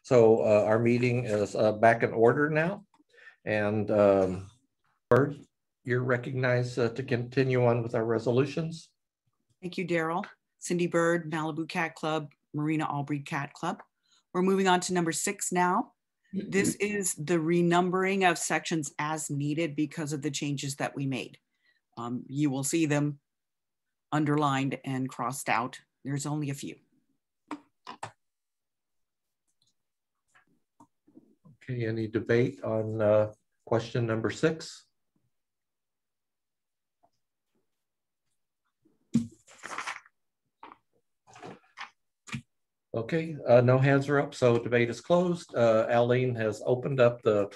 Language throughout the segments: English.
So our meeting is back in order now. And Bird, you're recognized to continue on with our resolutions. Thank you, Daryl. Cindy Bird, Malibu Cat Club, Marina All-Breed Cat Club. We're moving on to number 6 now. This is the renumbering of sections as needed because of the changes that we made. You will see them underlined and crossed out. There's only a few. Okay, any debate on question number 6? Okay, no hands are up, so debate is closed. Aline has opened up the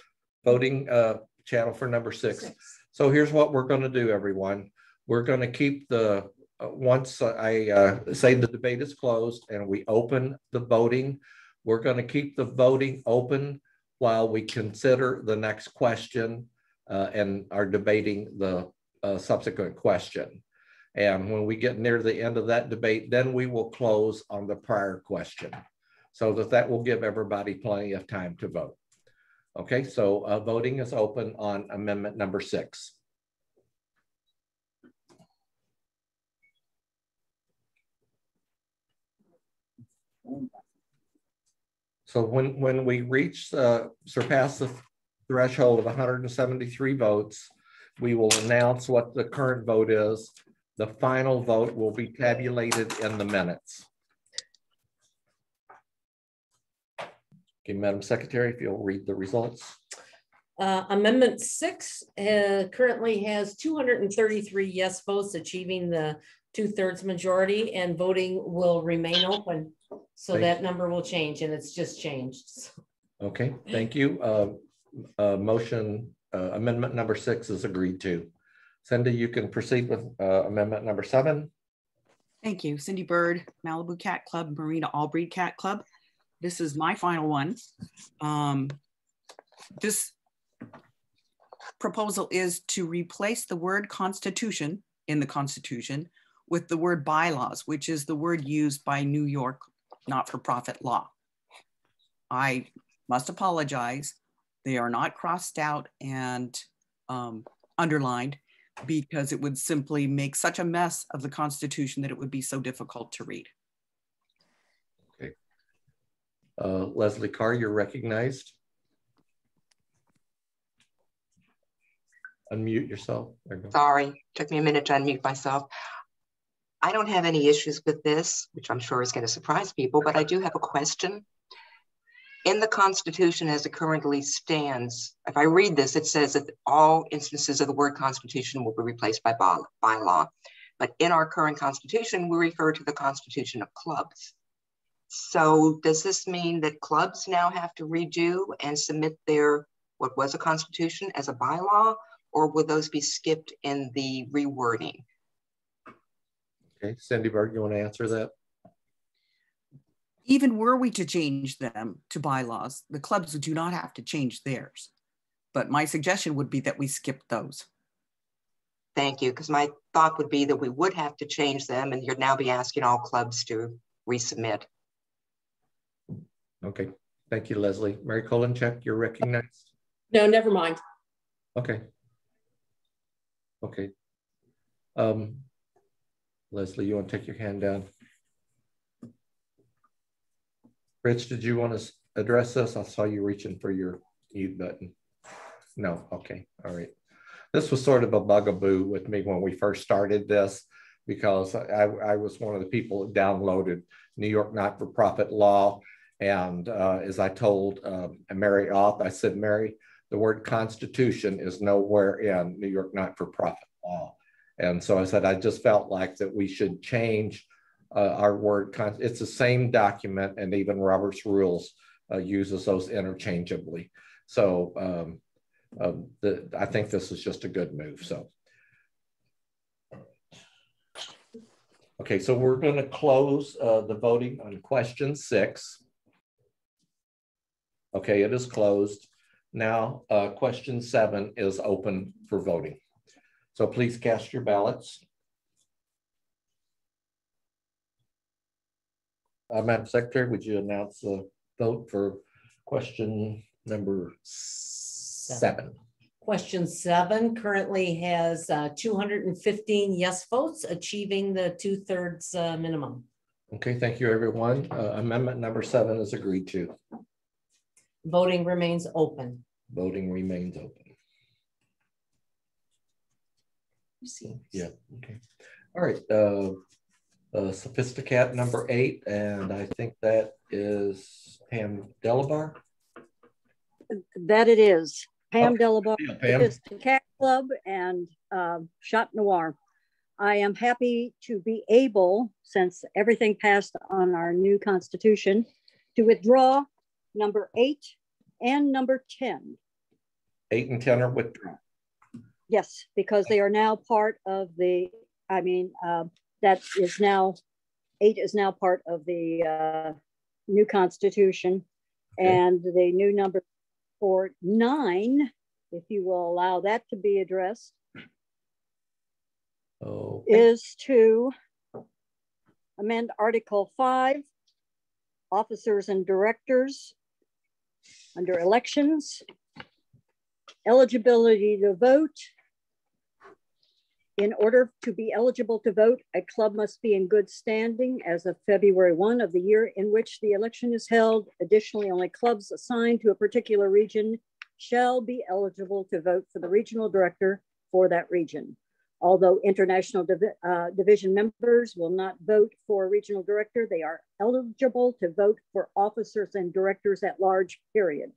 voting channel for number 6. So here's what we're going to do, everyone. We're going to keep the, once I say the debate is closed and we open the voting, we're going to keep the voting open while we consider the next question and are debating the subsequent question. And when we get near the end of that debate, then we will close on the prior question so that will give everybody plenty of time to vote. Okay, so voting is open on amendment number 6. So when we reach, surpass the threshold of 173 votes, we will announce what the current vote is. The final vote will be tabulated in the minutes. Okay, Madam Secretary, if you'll read the results. Amendment 6 currently has 233 yes votes, achieving the 2/3 majority, and voting will remain open. So that number will change, and it's just changed. Okay, thank you. Amendment number 6 is agreed to. Cindy, you can proceed with amendment number 7. Thank you. Cindy Bird, Malibu Cat Club, Marina All-Breed Cat Club. This is my final one. This proposal is to replace the word constitution in the Constitution with the word bylaws, which is the word used by New York not-for-profit law. I must apologize. They are not crossed out and underlined, because it would simply make such a mess of the Constitution that it would be so difficult to read. Okay. Leslie Carr, you're recognized. Unmute yourself. There you go. Sorry, took me a minute to unmute myself. I don't have any issues with this, which I'm sure is going to surprise people, but I do have a question. In the Constitution as it currently stands, if I read this, it says that all instances of the word constitution will be replaced by bylaw. But in our current Constitution, we refer to the Constitution of clubs. So does this mean that clubs now have to redo and submit their, what was a constitution as a bylaw, or will those be skipped in the rewording? Okay, Cindy Bird, you want to answer that? Even were we to change them to bylaws, the clubs do not have to change theirs. But my suggestion would be that we skip those. Thank you, because my thought would be that we would have to change them, and you'd now be asking all clubs to resubmit. Okay, thank you, Leslie. Mary Kolenchek, you're recognized. No, never mind. Okay. Okay. Leslie, you want to take your hand down? Rich, did you want to address this? I saw you reaching for your mute button. No, okay, all right. This was sort of a bugaboo with me when we first started this, because I was one of the people that downloaded New York not-for-profit law. And as I told Mary Oth, I said, Mary, the word constitution is nowhere in New York not-for-profit law. And so I said, I just felt like that we should change our word. It's the same document, and even Robert's Rules uses those interchangeably. So I think this is just a good move. So, okay, so we're going to close the voting on question 6. Okay, it is closed. Now, question 7 is open for voting. So please cast your ballots. Madam Secretary, would you announce the vote for Question number 7. Question 7 currently has 215 yes votes, achieving the 2/3 minimum. Okay, thank you, everyone. Amendment number 7 is agreed to. Voting remains open. Voting remains open. Yeah, okay. All right, Sophisticat number 8, and I think that is Pam Delabar. That it is. Pam Delabar, Yeah, Pam. Sophisticat Club and Chat Noir. I am happy to be able, since everything passed on our new constitution, to withdraw number 8 and number 10. 8 and 10 are withdrawn. Yes, because they are now part of the, that is now, 8 is now part of the new constitution. Okay. And the new number for 9, if you will allow that to be addressed, is to amend Article 5, officers and directors under elections, eligibility to vote. In order to be eligible to vote, a club must be in good standing as of February 1 of the year in which the election is held. Additionally, only clubs assigned to a particular region shall be eligible to vote for the regional director for that region. Although international division members will not vote for a regional director, they are eligible to vote for officers and directors at large, period.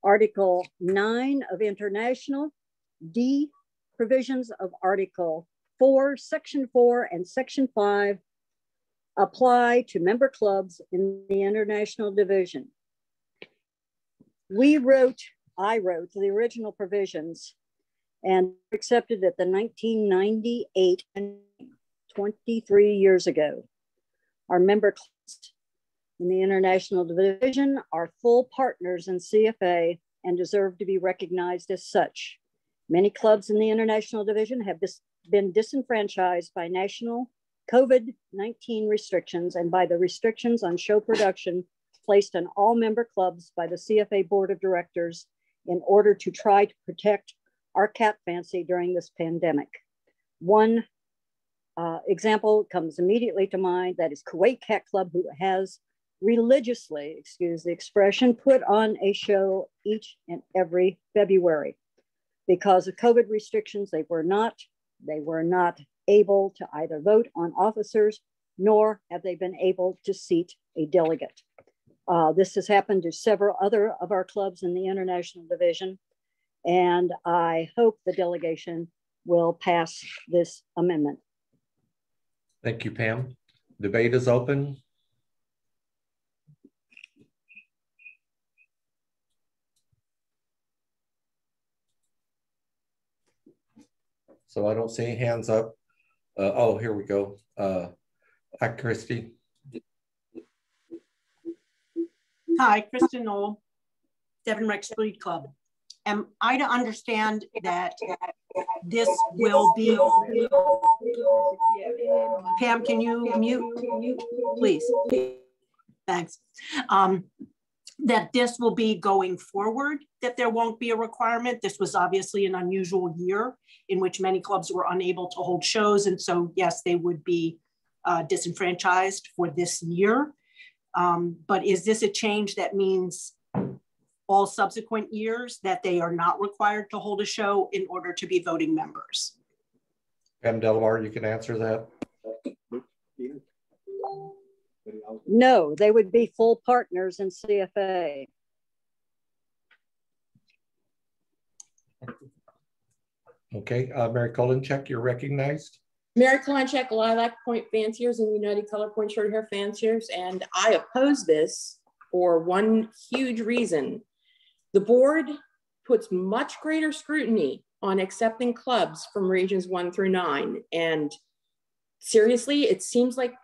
Article 9 of international, D, provisions of Article 4, Section 4, and Section 5 apply to member clubs in the international division. I wrote the original provisions and accepted at the 1998, 23 years ago. Our member clubs in the international division are full partners in CFA and deserve to be recognized as such. Many clubs in the international division have been disenfranchised by national COVID-19 restrictions and by the restrictions on show production placed on all member clubs by the CFA Board of Directors in order to try to protect our cat fancy during this pandemic. One example comes immediately to mind, that is Kuwait Cat Club, who has religiously, excuse the expression, put on a show each and every February. Because of COVID restrictions, they were not able to either vote on officers, nor have they been able to seat a delegate. This has happened to several other of our clubs in the international division, and I hope the delegation will pass this amendment. Thank you, Pam. Debate is open. So I don't see any hands up. Oh, here we go. Hi, Christy. Hi, Kristen Knoll, Devon Rex Street Club. Am I to understand that this will be, Pam, can you mute, please? Thanks. That this will be going forward, that there won't be a requirement. This was obviously an unusual year in which many clubs were unable to hold shows. And so, yes, they would be disenfranchised for this year. But is this a change that means all subsequent years that they are not required to hold a show in order to be voting members? Pam Delabar, you can answer that. No, they would be full partners in CFA. Okay, Mary Kolenchek, you're recognized. Mary Kolenchek, Lilac Point Fanciers and United Color Point Short Hair Fanciers, and I oppose this for one huge reason. The board puts much greater scrutiny on accepting clubs from regions 1 through 9. And seriously, it seems like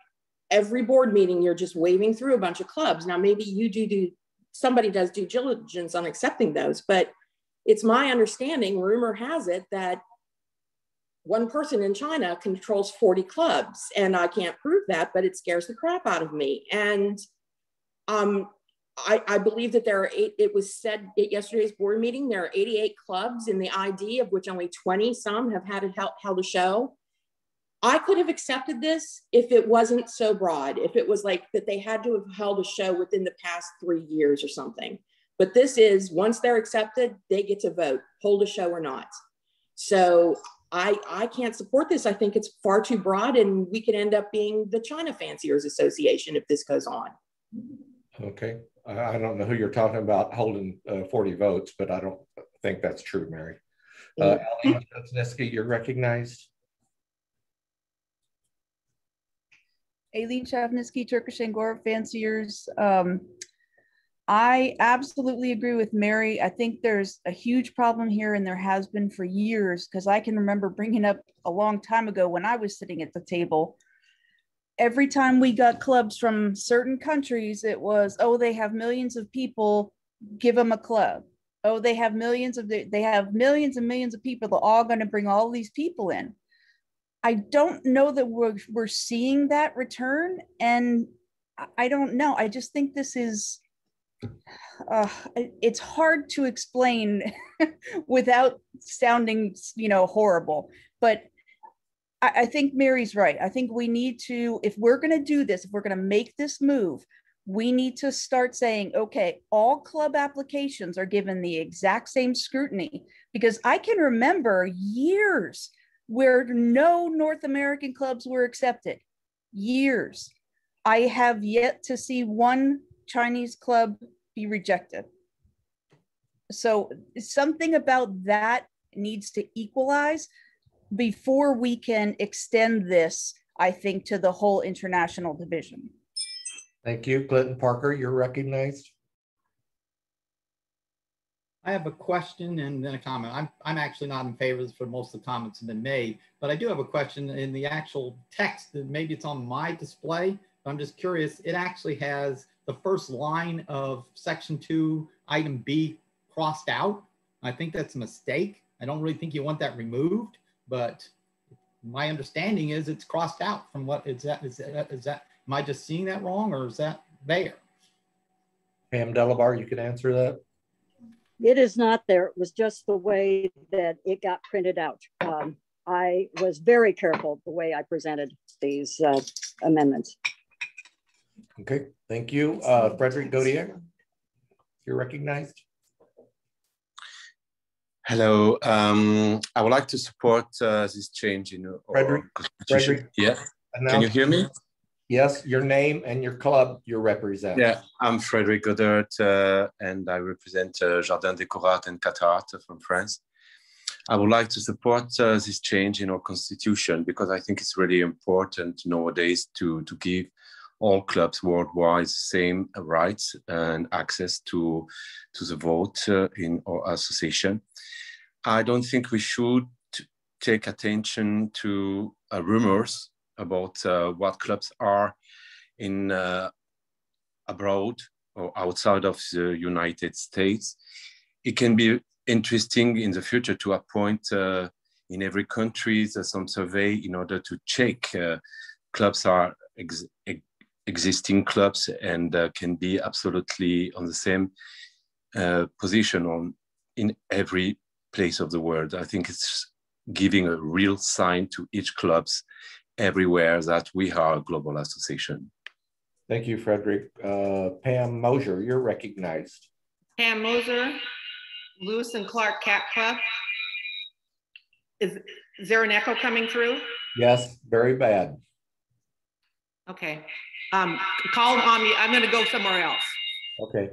every board meeting, you're just waving through a bunch of clubs. Now, maybe you somebody does due diligence on accepting those, but it's my understanding, rumor has it, that one person in China controls 40 clubs. And I can't prove that, but it scares the crap out of me. And I believe that there are it was said at yesterday's board meeting, there are 88 clubs in the ID, of which only 20 some have held a show. I could have accepted this if it wasn't so broad, if it was like that they had to have held a show within the past 3 years or something. But this is, once they're accepted, they get to vote, hold a show or not. So I can't support this. I think it's far too broad, and we could end up being the China Fanciers Association if this goes on. Okay. I don't know who you're talking about holding 40 votes, but I don't think that's true, Mary. Aline Chesnesky, you're recognized. Aileen Chavnisky, Turkish Angora Fanciers. I absolutely agree with Mary. I think there's a huge problem here, and there has been for years, because I can remember bringing up a long time ago when I was sitting at the table. Every time we got clubs from certain countries, it was, oh, they have millions of people, give them a club. Oh, they have millions and millions of people. They're all going to bring all these people in. I don't know that we're seeing that return, and I don't know. I just think this is, it's hard to explain without sounding, horrible. But I think Mary's right. I think we need to, if we're going to do this, if we're going to make this move, we need to start saying, okay, all club applications are given the exact same scrutiny, because I can remember years where no North American clubs were accepted. Years. I have yet to see one Chinese club be rejected. So something about that needs to equalize before we can extend this, I think, to the whole international division. Thank you. Clinton Parker, you're recognized. I have a question and then a comment. I'm actually not in favor for most of the comments have been made, but I do have a question in the actual text that maybe it's on my display. I'm just curious. It actually has the first line of section 2, item B crossed out. I think that's a mistake. I don't really think you want that removed, but my understanding is it's crossed out from what is that, am I just seeing that wrong, or is that there? Pam Delabar, you can answer that. It is not there. It was just the way that it got printed out. I was very careful the way I presented these amendments. Okay, thank you. Frederick Gaudier, you're recognized. Hello, I would like to support this change in our constitution. Yeah, can you hear me? Yes, your name and your club you represent. Yeah, I'm Frederick Godert, and I represent Jardin des Corates and Cataracte from France. I would like to support this change in our constitution, because I think it's really important nowadays to give all clubs worldwide the same rights and access to the vote in our association. I don't think we should take attention to rumors about what clubs are in abroad or outside of the United States. It can be interesting in the future to appoint in every country some survey in order to check clubs are existing clubs and can be absolutely on the same position in every place of the world. I think it's giving a real sign to each clubs everywhere that we are a global association. Thank you, Frederick. Pam Moser, you're recognized. Pam Moser, Lewis and Clark Cat Club. Is there an echo coming through? Yes, very bad. Okay. Call on me. I'm going to go somewhere else. Okay.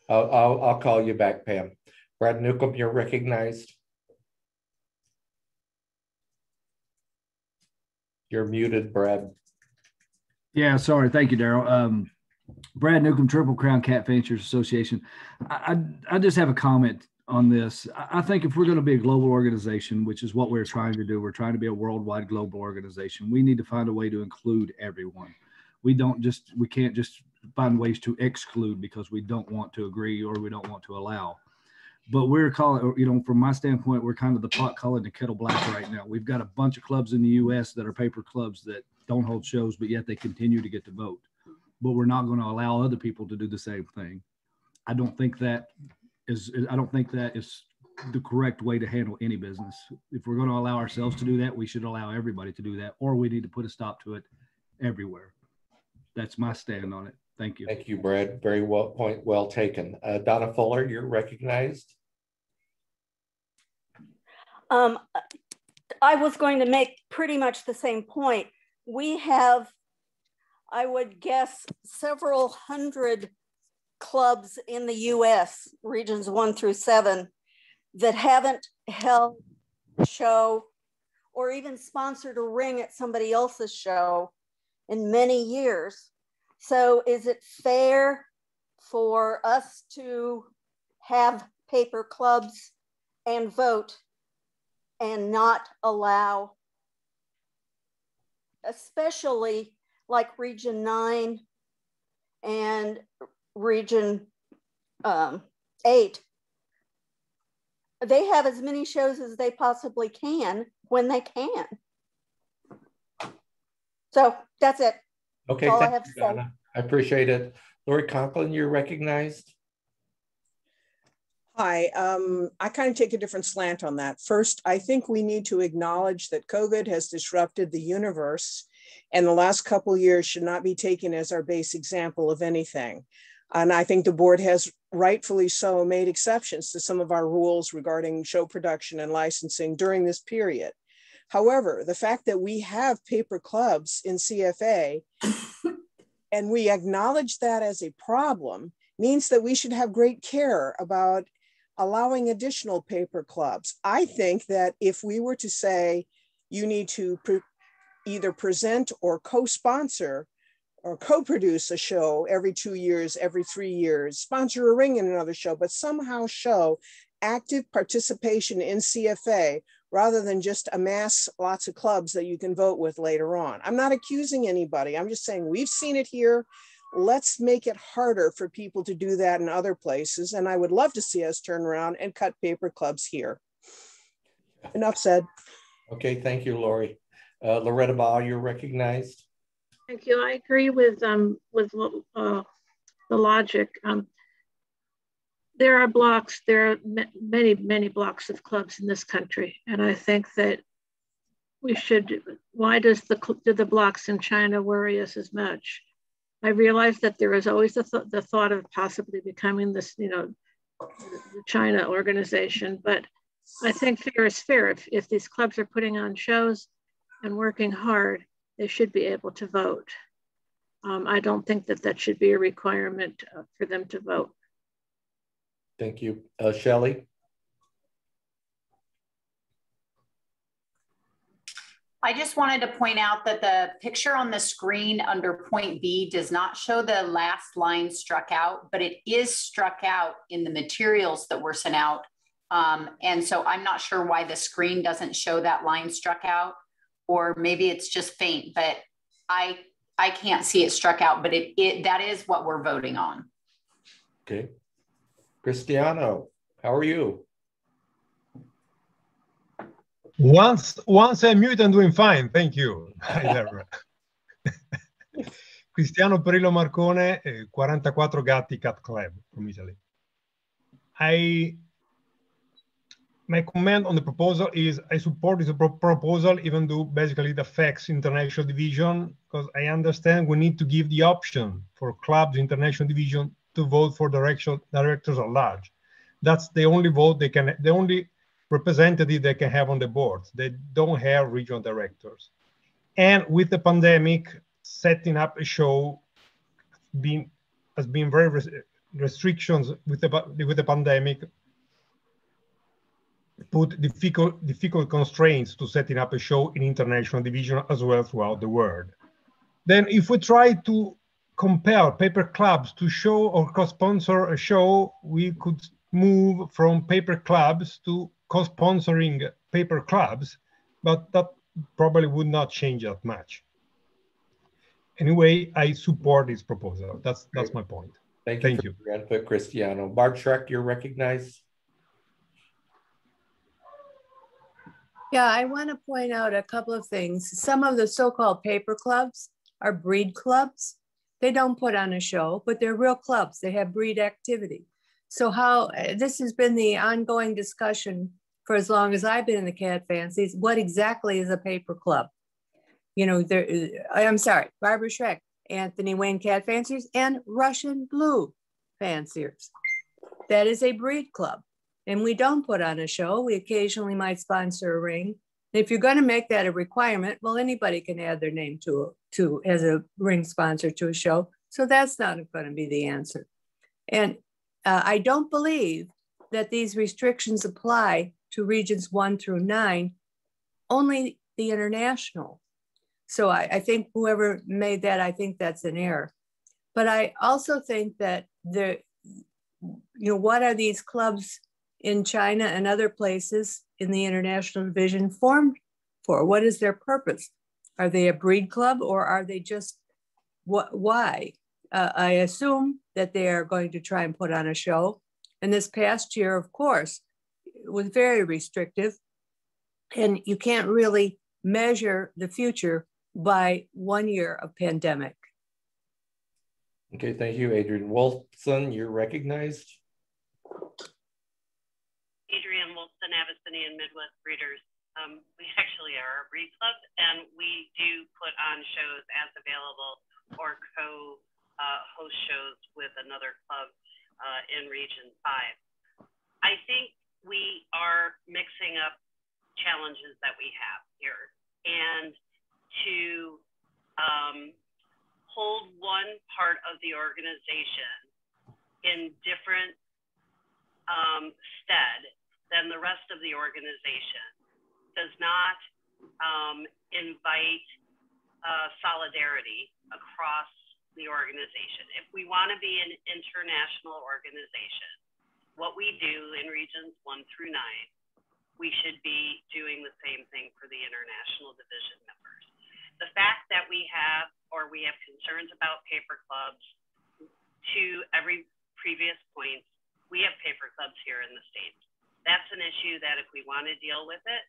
I'll call you back, Pam. Brad Newcomb, you're recognized. You're muted, Brad. Yeah, sorry. Thank you, Daryl. Brad Newcomb, Triple Crown Cat Fanciers Association. I just have a comment on this. I think if we're going to be a global organization, which is what we're trying to do, we're trying to be a worldwide global organization. We need to find a way to include everyone. We can't just find ways to exclude because we don't want to agree or we don't want to allow. But we're calling, from my standpoint, we're kind of the pot calling the kettle black right now. We've got a bunch of clubs in the U.S. that are paper clubs that don't hold shows, but yet they continue to get to vote. But we're not going to allow other people to do the same thing. I don't think that is the correct way to handle any business. If we're going to allow ourselves to do that, we should allow everybody to do that, or we need to put a stop to it everywhere. That's my stand on it. Thank you. Thank you, Brad. Very well taken. Donna Fuller, you're recognized. I was going to make pretty much the same point. We have, I would guess, several hundred clubs in the US, regions 1 through 7, that haven't held a show or even sponsored a ring at somebody else's show in many years. So is it fair for us to have paper clubs and vote and not allow, especially like Region 9 and Region 8, they have as many shows as they possibly can when they can. So that's it. Okay, that's all I thank have you, to say. Donna. I appreciate it. Lori Conklin, you're recognized. Hi, I kind of take a different slant on that. First, I think we need to acknowledge that COVID has disrupted the universe, and the last couple of years should not be taken as our base example of anything. And I think the board has rightfully so made exceptions to some of our rules regarding show production and licensing during this period. However, the fact that we have paper clubs in CFA and we acknowledge that as a problem means that we should have great care about allowing additional paper clubs. I think that if we were to say you need to either present or co-sponsor or co-produce a show every 2 years, every 3 years, sponsor a ring in another show, but somehow show active participation in CFA rather than just amass lots of clubs that you can vote with later on. I'm not accusing anybody. I'm just saying we've seen it here. Let's make it harder for people to do that in other places. And I would love to see us turn around and cut paper clubs here. Enough said. Okay, thank you, Lori. Loretta Ball, you're recognized. Thank you. I agree with the logic. There are blocks, there are many blocks of clubs in this country. And I think that we should, why do the blocks in China worry us as much? I realize that there is always the thought of possibly becoming this, the China organization, but I think fair is fair. If these clubs are putting on shows and working hard, they should be able to vote. I don't think that should be a requirement for them to vote. Thank you. Shelley? I just wanted to point out that the picture on the screen under point B does not show the last line struck out, but it is struck out in the materials that were sent out. And so I'm not sure why the screen doesn't show that line struck out, or maybe it's just faint, but I can't see it struck out, but that is what we're voting on. Okay. Cristiano, how are you? Once I'm mute, I'm doing fine. Thank you. Hi there. Cristiano Perillo Marcone, 44 Gatti Cat Club from Italy. My comment on the proposal is I support this proposal, even though basically it affects international division, because I understand we need to give the option for clubs, international division, to vote for directors at large. That's the only vote they can, the only representative they can have on the board. They don't have regional directors. And with the pandemic, setting up a show has been very restrictions with the pandemic, put difficult constraints to setting up a show in international division as well throughout the world. Then if we try to compare paper clubs to show or co-sponsor a show, we could move from paper clubs to co-sponsoring paper clubs, but that probably would not change that much. Anyway, I support this proposal. That's my point. Thank you for your input, Cristiano. Barb Schreck, you're recognized. Yeah, I want to point out a couple of things. Some of the so-called paper clubs are breed clubs, They don't put on a show, but they're real clubs. They have breed activity. So how, this has been the ongoing discussion for as long as I've been in the cat fancies. What exactly is a paper club? You know, I'm sorry, Barbara Schreck, Anthony Wayne cat fanciers, and Russian blue fanciers. That is a breed club. And we don't put on a show. We occasionally might sponsor a ring. If you're going to make that a requirement, well, anybody can add their name to as a ring sponsor to a show. So that's not going to be the answer. And I don't believe that these restrictions apply to regions 1 through 9, only the international. So I think whoever made that, I think that's an error. But I also think that what are these clubs in China and other places in the international division formed for? What is their purpose? Are they a breed club, or are they just why? I assume that they are going to try and put on a show. And this past year, of course, was very restrictive. And you can't really measure the future by 1 year of pandemic. Okay, thank you, Adrian Wolfson. You're recognized. Adrian Wolfson, Abyssinian Midwest Breeders. We actually are a breed club, and we do put on shows as available or co-host shows with another club in Region 5. I think we are mixing up challenges that we have here, and to hold one part of the organization in different stead than the rest of the organization does not invite solidarity across the organization. If we want to be an international organization, what we do in regions 1 through 9, we should be doing the same thing for the international division members. The fact that we have concerns about paper clubs, to every previous point, we have paper clubs here in the States. That's an issue that if we want to deal with it,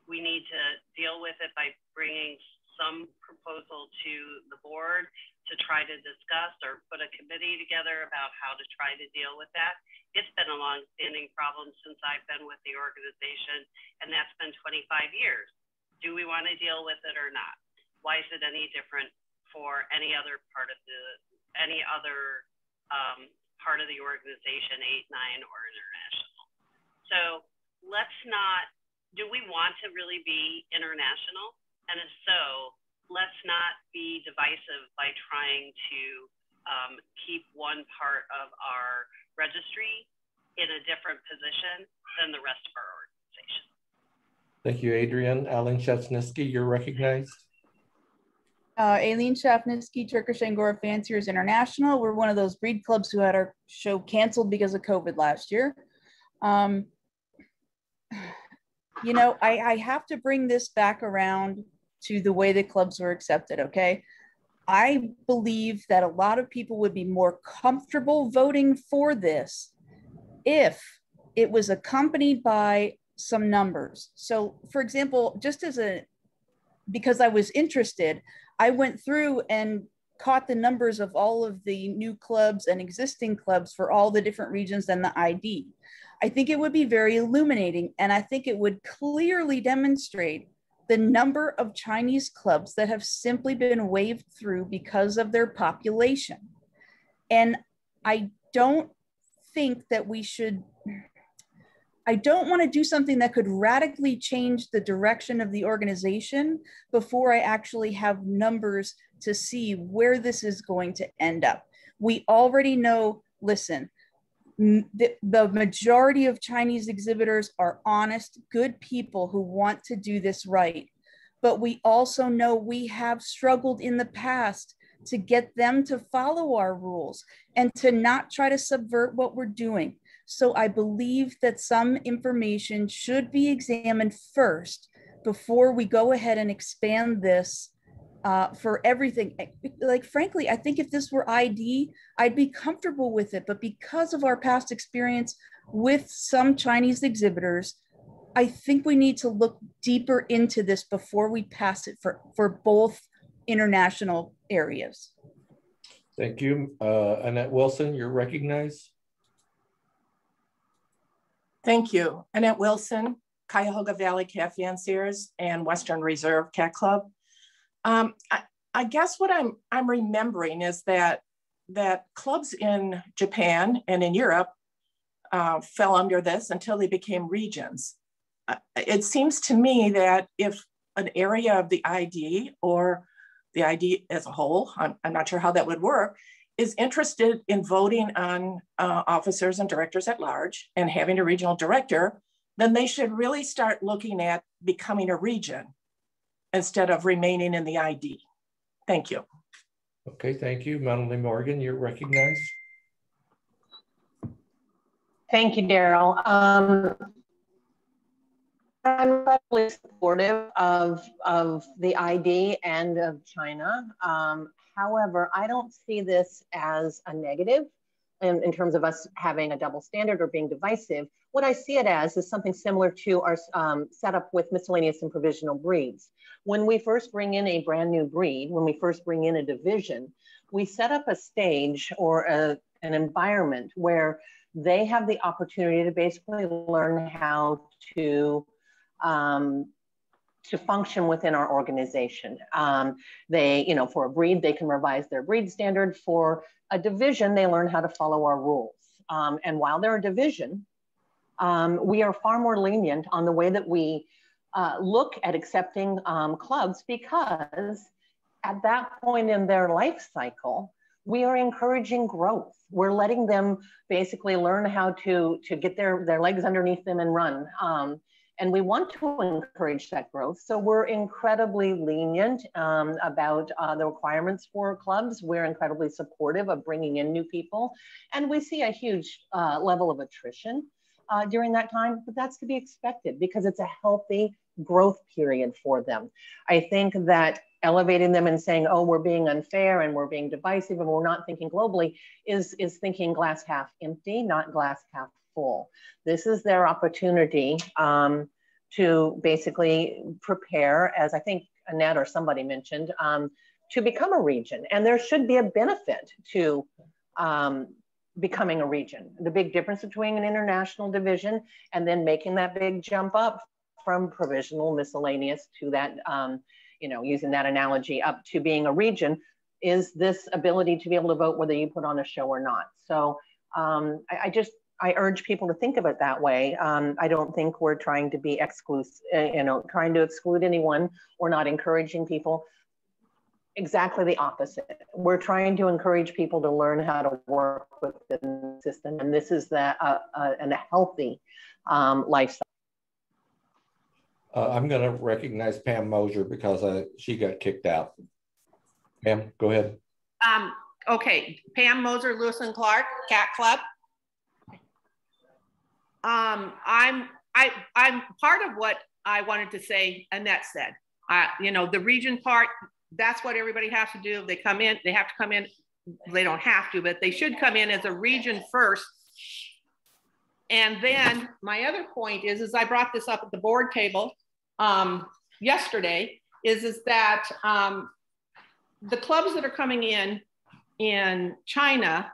we need to deal with it by bringing some proposal to the board to try to discuss, or put a committee together about how to try to deal with that. It's been a long-standing problem since I've been with the organization, and that's been 25 years. Do we want to deal with it or not? Why is it any different for any other part of the organization, 8, 9, or international? So let's not. Do we want to really be international? And if so, let's not be divisive by trying to keep one part of our registry in a different position than the rest of our organization. Thank you, Adrian. Alan Shafnitsky, you're recognized. Aileen Shafnitsky, Turkish Angora Fanciers International. We're one of those breed clubs who had our show canceled because of COVID last year. You know, I have to bring this back around to the way the clubs were accepted, okay? I believe that a lot of people would be more comfortable voting for this if it was accompanied by some numbers. So for example, because I was interested, I went through and caught the numbers of all of the new clubs and existing clubs for all the different regions and the ID. I think it would be very illuminating, and I think it would clearly demonstrate the number of Chinese clubs that have simply been waved through because of their population. And I don't think that I don't want to do something that could radically change the direction of the organization before I actually have numbers to see where this is going to end up. We already know, listen, the majority of Chinese exhibitors are honest, good people who want to do this right. But we also know we have struggled in the past to get them to follow our rules and to not try to subvert what we're doing. So I believe that some information should be examined first before we go ahead and expand this for everything. Like, frankly, I think if this were ID, I'd be comfortable with it. But because of our past experience with some Chinese exhibitors, I think we need to look deeper into this before we pass it for both international areas. Thank you. Annette Wilson, you're recognized. Thank you. Annette Wilson, Cuyahoga Valley Cat Fanciers and Western Reserve Cat Club. I guess what I'm remembering is that clubs in Japan and in Europe fell under this until they became regions. It seems to me that if an area of the ID or the ID as a whole, I'm not sure how that would work, is interested in voting on officers and directors at large and having a regional director, then they should really start looking at becoming a region instead of remaining in the ID. Thank you. Okay, thank you. Melanie Morgan, you're recognized. Thank you, Daryl. I'm incredibly supportive of the ID and of China. However, I don't see this as a negative in terms of us having a double standard or being divisive. What I see it as is something similar to our setup with miscellaneous and provisional breeds. When we first bring in a brand new breed, when we first bring in a division, we set up a stage or an environment where they have the opportunity to basically learn how to function within our organization. They, you know, for a breed, they can revise their breed standard. For a division, they learn how to follow our rules. And while they're a division, we are far more lenient on the way that we look at accepting clubs, because at that point in their life cycle, we are encouraging growth. We're letting them basically learn how to get their legs underneath them and run. And we want to encourage that growth. So we're incredibly lenient about the requirements for clubs. We're incredibly supportive of bringing in new people. And we see a huge level of attrition during that time, but that's to be expected because it's a healthy growth period for them. I think that elevating them and saying, oh, we're being unfair and we're being divisive and we're not thinking globally is thinking glass half empty, not glass half full. This is their opportunity to basically prepare, as I think Annette or somebody mentioned, to become a region. And there should be a benefit to becoming a region. The big difference between an international division and then making that big jump up from provisional miscellaneous to that, you know, using that analogy up to being a region is this ability to be able to vote whether you put on a show or not. So I urge people to think of it that way. I don't think we're trying to be exclusive, you know, trying to exclude anyone or not encouraging people. Exactly the opposite. We're trying to encourage people to learn how to work within the system. And this is a healthy lifestyle. I'm going to recognize Pam Mosier because she got kicked out. Pam, go ahead. Okay, Pam Mosier, Lewis and Clark, Cat Club. I'm part of what I wanted to say, Annette said. You know, the region part, that's what everybody has to do. They come in, they have to come in, they don't have to, but they should come in as a region first. And then my other point is I brought this up at the board table yesterday, is that the clubs that are coming in China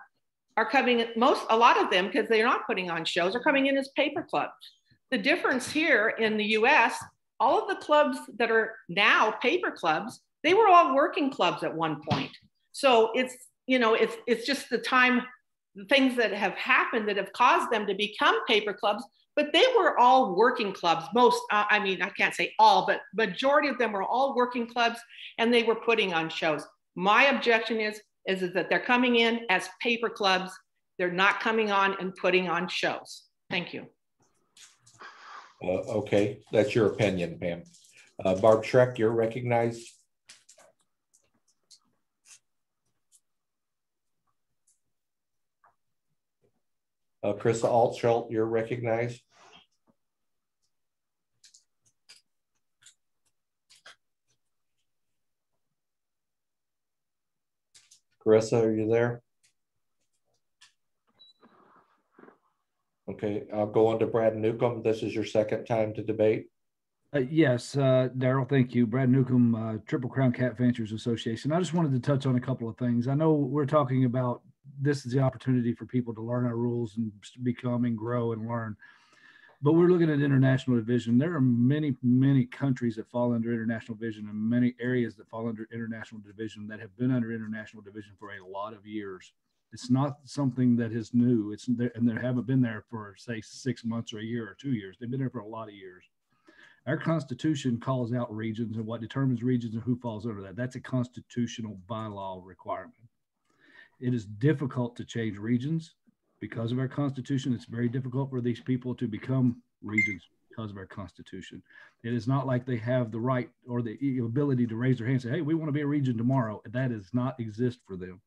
are coming, a lot of them, because they're not putting on shows, are coming in as paper clubs. The difference here in the US, all of the clubs that are now paper clubs, they were all working clubs at one point. So it's, you know, it's just the things that have happened that have caused them to become paper clubs, but they were all working clubs. Most, I mean, I can't say all, but majority of them were all working clubs and they were putting on shows. My objection is that they're coming in as paper clubs. They're not coming on and putting on shows. Thank you. Okay, that's your opinion, Pam. Barb Schreck, you're recognized. Krista Altschult, you're recognized. Carissa, are you there? Okay, I'll go on to Brad Newcomb. This is your second time to debate. Yes, Daryl, thank you. Brad Newcomb, Triple Crown Cat Fanciers Association. I just wanted to touch on a couple of things. I know we're talking about this is the opportunity for people to learn our rules and become and grow and learn. But we're looking at international division. There are many, many countries that fall under international division and many areas that fall under international division that have been under international division for a lot of years. It's not something that is new. It's there, and they haven't been there for, say, 6 months or a year or 2 years. They've been there for a lot of years. Our Constitution calls out regions and what determines regions and who falls under that. That's a constitutional bylaw requirement. It is difficult to change regions because of our Constitution. It's very difficult for these people to become regions because of our Constitution. It is not like they have the right or the ability to raise their hand and say, hey, we want to be a region tomorrow. That does not exist for them.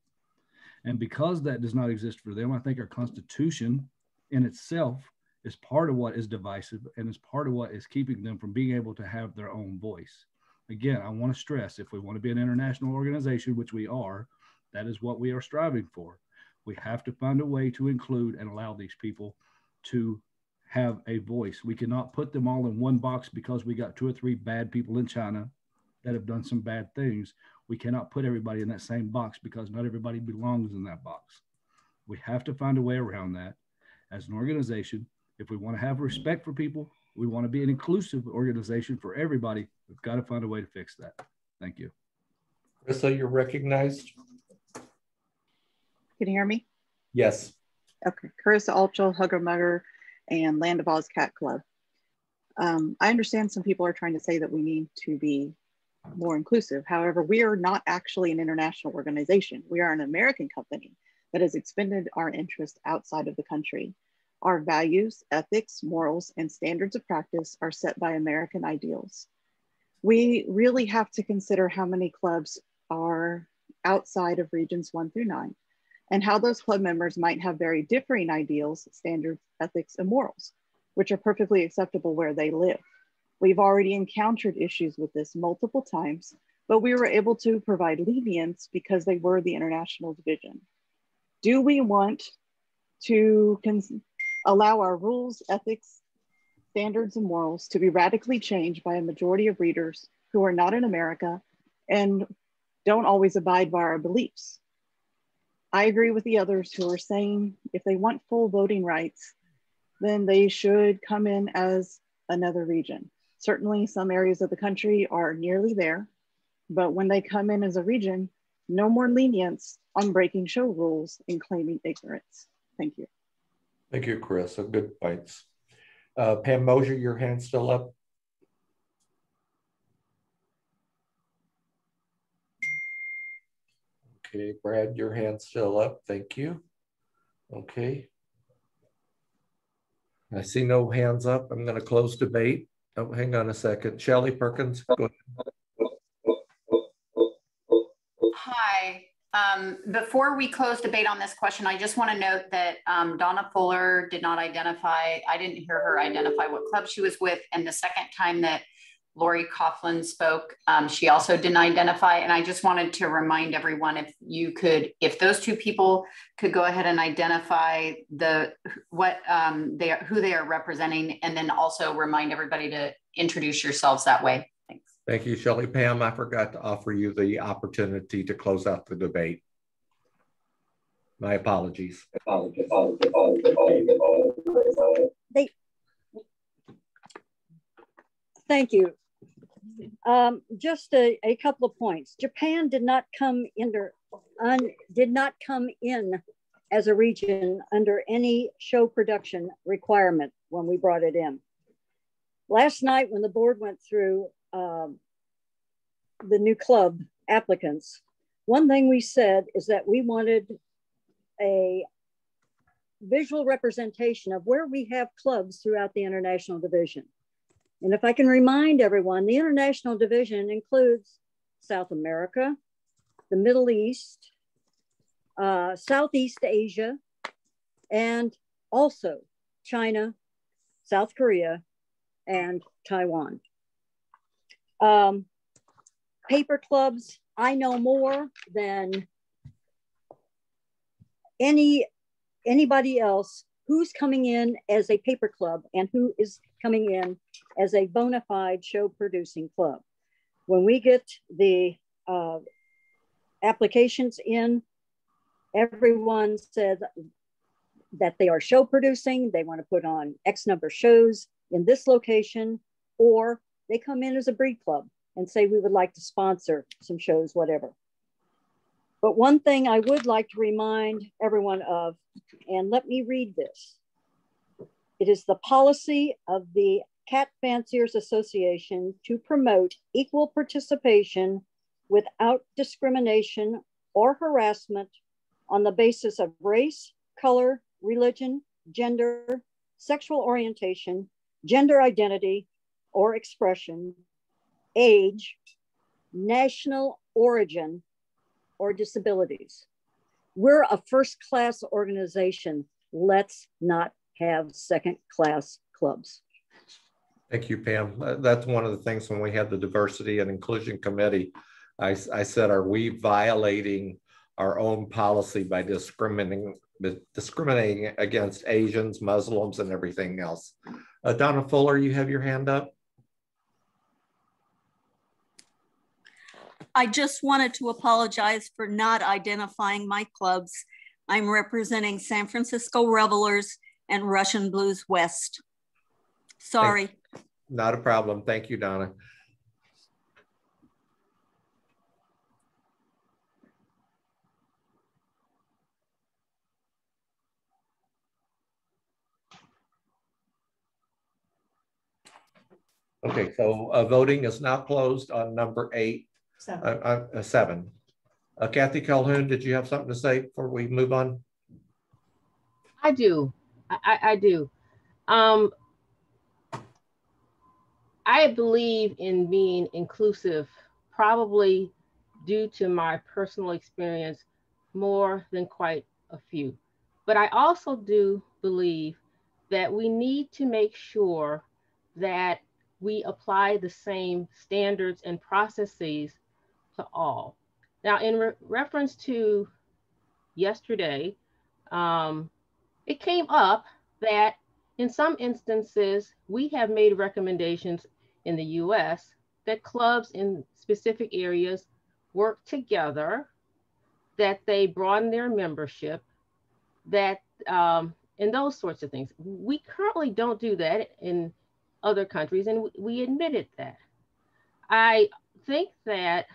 And because that does not exist for them, I think our Constitution in itself is part of what is divisive and is part of what is keeping them from being able to have their own voice. Again, I want to stress, if we want to be an international organization, which we are, that is what we are striving for. We have to find a way to include and allow these people to have a voice. We cannot put them all in one box because we got 2 or 3 bad people in China that have done some bad things. We cannot put everybody in that same box because not everybody belongs in that box. We have to find a way around that as an organization. If we want to have respect for people, we want to be an inclusive organization for everybody, we've got to find a way to fix that. Thank you. Carissa, you're recognized. Can you hear me? Yes. Okay. Carissa Altschul, Hugger Mugger, and Land of Oz Cat Club. I understand some people are trying to say that we need to be more inclusive. However, we are not actually an international organization. We are an American company that has expended our interest outside of the country. Our values, ethics, morals, and standards of practice are set by American ideals. We really have to consider how many clubs are outside of regions 1 through 9 and how those club members might have very differing ideals, standards, ethics, and morals, which are perfectly acceptable where they live. We've already encountered issues with this multiple times, but we were able to provide lenience because they were the international division. Do we want to allow our rules, ethics, standards, and morals to be radically changed by a majority of readers who are not in America and don't always abide by our beliefs? I agree with the others who are saying if they want full voting rights, then they should come in as another region. Certainly some areas of the country are nearly there, but when they come in as a region, no more lenience on breaking show rules and claiming ignorance. Thank you. Thank you, Carissa. Good points. Pam Mosier, your hand's still up. Okay, Brad, your hand's still up. Thank you. Okay. I see no hands up. I'm going to close debate. Oh, hang on a second. Shelley Perkins, go ahead. Hi. Before we close debate on this question, I just want to note that Donna Fuller did not identify, I didn't hear her identify what club she was with. And the second time that Lori Coughlin spoke, she also didn't identify. And I just wanted to remind everyone, if you could, if those 2 people could go ahead and identify who they are representing, and then also remind everybody to introduce yourselves that way. Thanks. Thank you, Shelley. Pam, I forgot to offer you the opportunity to close out the debate. My apologies. Thank you. Just a couple of points. Japan did not come in as a region under any show production requirement when we brought it in. Last night, when the board went through the new club applicants, one thing we said is that we wanted a visual representation of where we have clubs throughout the international division. And if I can remind everyone, the international division includes South America, the Middle East, Southeast Asia, and also China, South Korea, and Taiwan. Paper clubs, I know more than anybody else who's coming in as a paper club and who is coming in as a bona fide show producing club. When we get the applications in, everyone said that they are show producing, they want to put on X number of shows in this location, or they come in as a breed club and say, we would like to sponsor some shows, whatever. But one thing I would like to remind everyone of, and let me read this. It is the policy of the Cat Fanciers Association to promote equal participation without discrimination or harassment on the basis of race, color, religion, gender, sexual orientation, gender identity or expression, age, national origin, or disabilities. We're a first-class organization. Let's not have second-class clubs. Thank you, Pam. That's one of the things when we had the Diversity and Inclusion Committee, I said, are we violating our own policy by discriminating against Asians, Muslims, and everything else? Donna Fuller, you have your hand up. I just wanted to apologize for not identifying my clubs. I'm representing San Francisco Revelers and Russian Blues West. Sorry. Not a problem. Thank you, Donna. Okay, so voting is now closed on number 8. 7. Kathy Calhoun, did you have something to say before we move on? I do. I do. I believe in being inclusive, probably due to my personal experience more than quite a few. But I also do believe that we need to make sure that we apply the same standards and processes to all. Now, in reference to yesterday, it came up that in some instances, we have made recommendations in the US that clubs in specific areas work together, that they broaden their membership, that, and those sorts of things. We currently don't do that in other countries, and we admitted that. I think that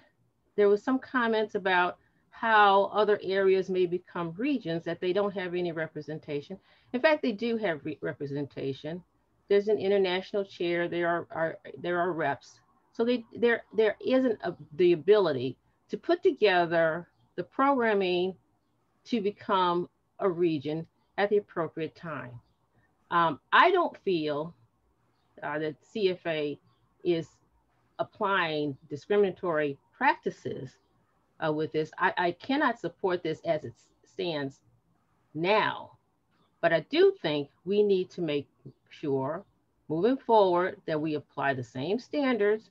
there was some comments about how other areas may become regions, that they don't have any representation. In fact, they do have representation. There's an international chair, there are reps. So there isn't the ability to put together the programming to become a region at the appropriate time. I don't feel that CFA is applying discriminatory practices with this. I cannot support this as it stands now, but I do think we need to make sure moving forward that we apply the same standards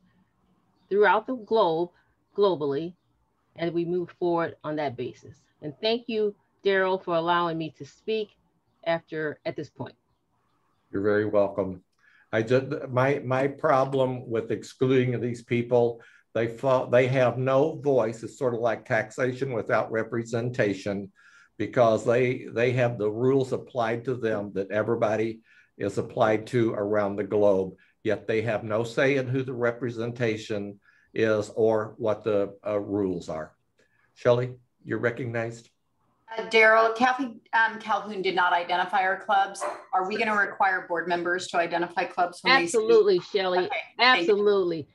throughout the globe, globally, and we move forward on that basis. And thank you, Daryl, for allowing me to speak at this point. You're very welcome. My problem with excluding these people, they have no voice. It's sort of like taxation without representation, because they have the rules applied to them that everybody is applied to around the globe, yet they have no say in who the representation is or what the rules are. Shelley, you're recognized. Daryl, Kathy Calhoun did not identify our clubs. Are we going to require board members to identify clubs? Absolutely, Shelley. Okay, absolutely.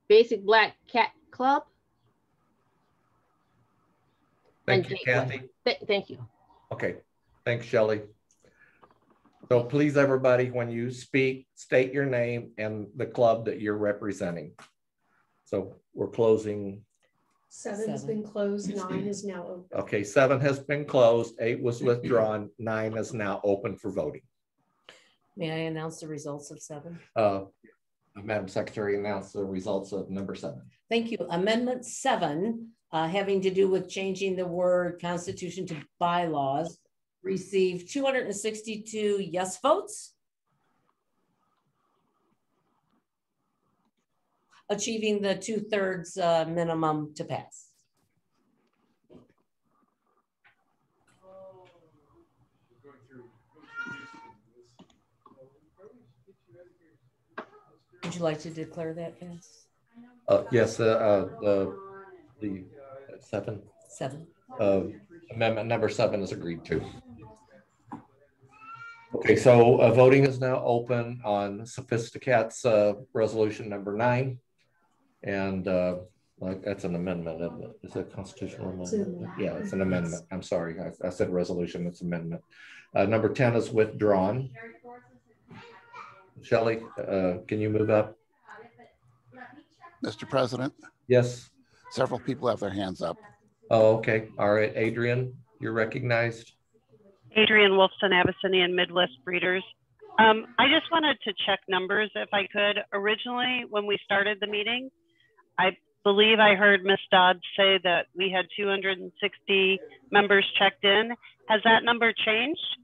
Basic Black Cat Club. Thank you, Kathy. Thank you. Okay, thanks, Shelley. So please, everybody, when you speak, state your name and the club that you're representing. So we're closing. 7's been closed, 9 is now open. Okay, 7 has been closed, 8 was withdrawn, 9 is now open for voting. May I announce the results of 7? Madam Secretary, announce the results of number 7. Thank you. Amendment 7, having to do with changing the word constitution to bylaws, received 262 yes votes, achieving the 2/3 minimum to pass. Would you like to declare that pass? Yes, the 7. Amendment number 7 is agreed to. Okay, so voting is now open on Sophisticat's resolution number 9. And that's an amendment, isn't it? Is it a constitutional amendment? Yeah, it's an amendment. I'm sorry, I said resolution, it's amendment. Number 10 is withdrawn. Shelley, can you move up? Mr. President? Yes. Several people have their hands up. Oh, okay. All right. Adrian, you're recognized. Adrian Wolfson, Abyssinian Midwest Breeders. I just wanted to check numbers if I could. Originally, when we started the meeting, I believe I heard Ms. Dodd say that we had 260 members checked in. Has that number changed?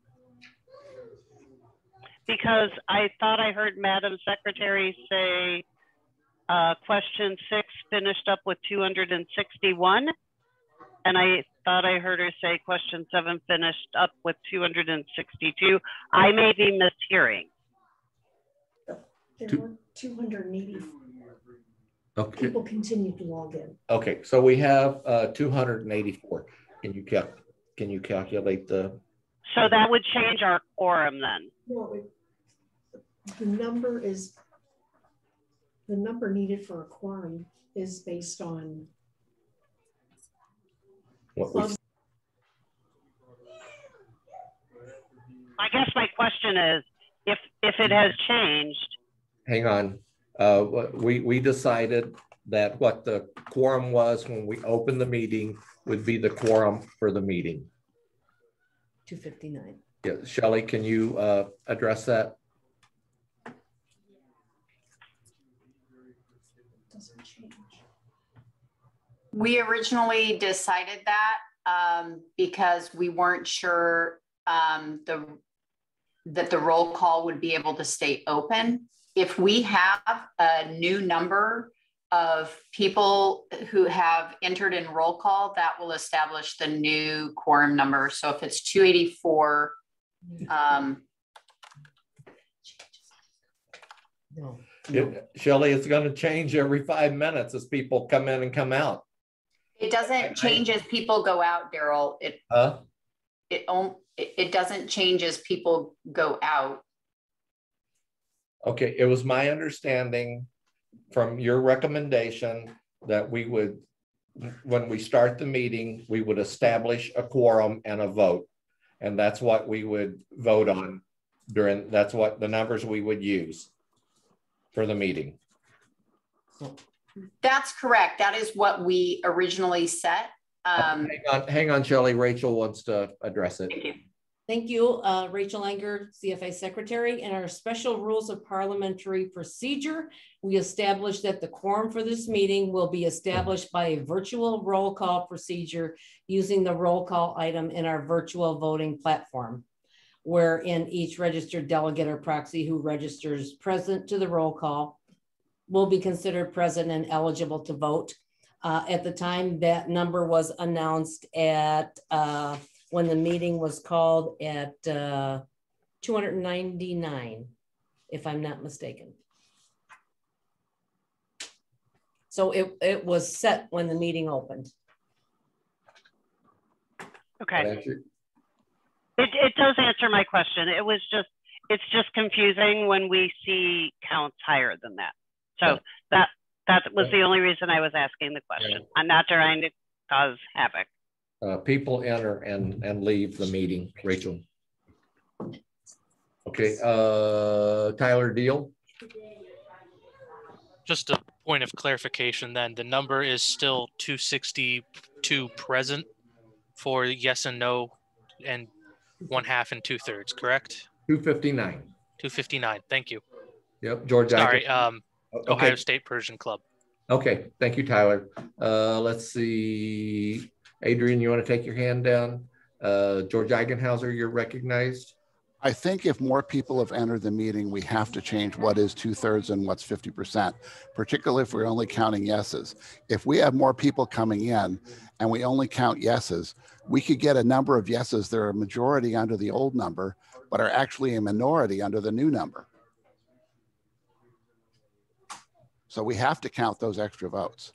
Because I thought I heard Madam Secretary say question 6 finished up with 261. And I thought I heard her say question 7 finished up with 262. I may be mishearing. There were 280 Okay. people continue to log in. Okay, so we have 284. Can you calculate the? So that would change our quorum then. No, the number needed for a quorum is based on what we. I guess my question is, if it has changed. Hang on. We decided that what the quorum was when we opened the meeting would be the quorum for the meeting. 259. Yeah, Shelley, can you address that? doesn't change. We originally decided that because we weren't sure that the roll call would be able to stay open. If we have a new number of people who have entered in roll call, that will establish the new quorum number. So if it's 284, no. Shelley, it's going to change every 5 minutes as people come in and come out. It doesn't change as people go out, Daryl. It doesn't change as people go out. Okay, it was my understanding from your recommendation that we would, when we start the meeting, we would establish a quorum and a vote. And that's what we would vote on during, that's what the numbers we would use for the meeting. That's correct. That is what we originally set. Hang on, Shelley. Rachel wants to address it. Thank you. Thank you, Rachel Langer, CFA Secretary. In our special rules of parliamentary procedure, we established that the quorum for this meeting will be established by a virtual roll call procedure using the roll call item in our virtual voting platform, wherein each registered delegate or proxy who registers present to the roll call will be considered present and eligible to vote. At the time that number was announced at when the meeting was called at 299, if I'm not mistaken. So it was set when the meeting opened. Okay. It does answer my question. It's just confusing when we see counts higher than that. So that was the only reason I was asking the question. I'm not trying to cause havoc. People enter and leave the meeting, Rachel. Okay, Tyler Deal. Just a point of clarification then, the number is still 262 present for yes and no and 1/2 and 2/3, correct? 259. 259, thank you. Yep, George. Sorry, okay. Ohio State Persian Club. Okay, thank you, Tyler. Let's see. Adrian, you want to take your hand down? George Eigenhauser, you're recognized. I think if more people have entered the meeting, we have to change what is 2/3 and what's 50%, particularly if we're only counting yeses. If we have more people coming in and we only count yeses, we could get a number of yeses that are a majority under the old number, but are actually a minority under the new number. So we have to count those extra votes.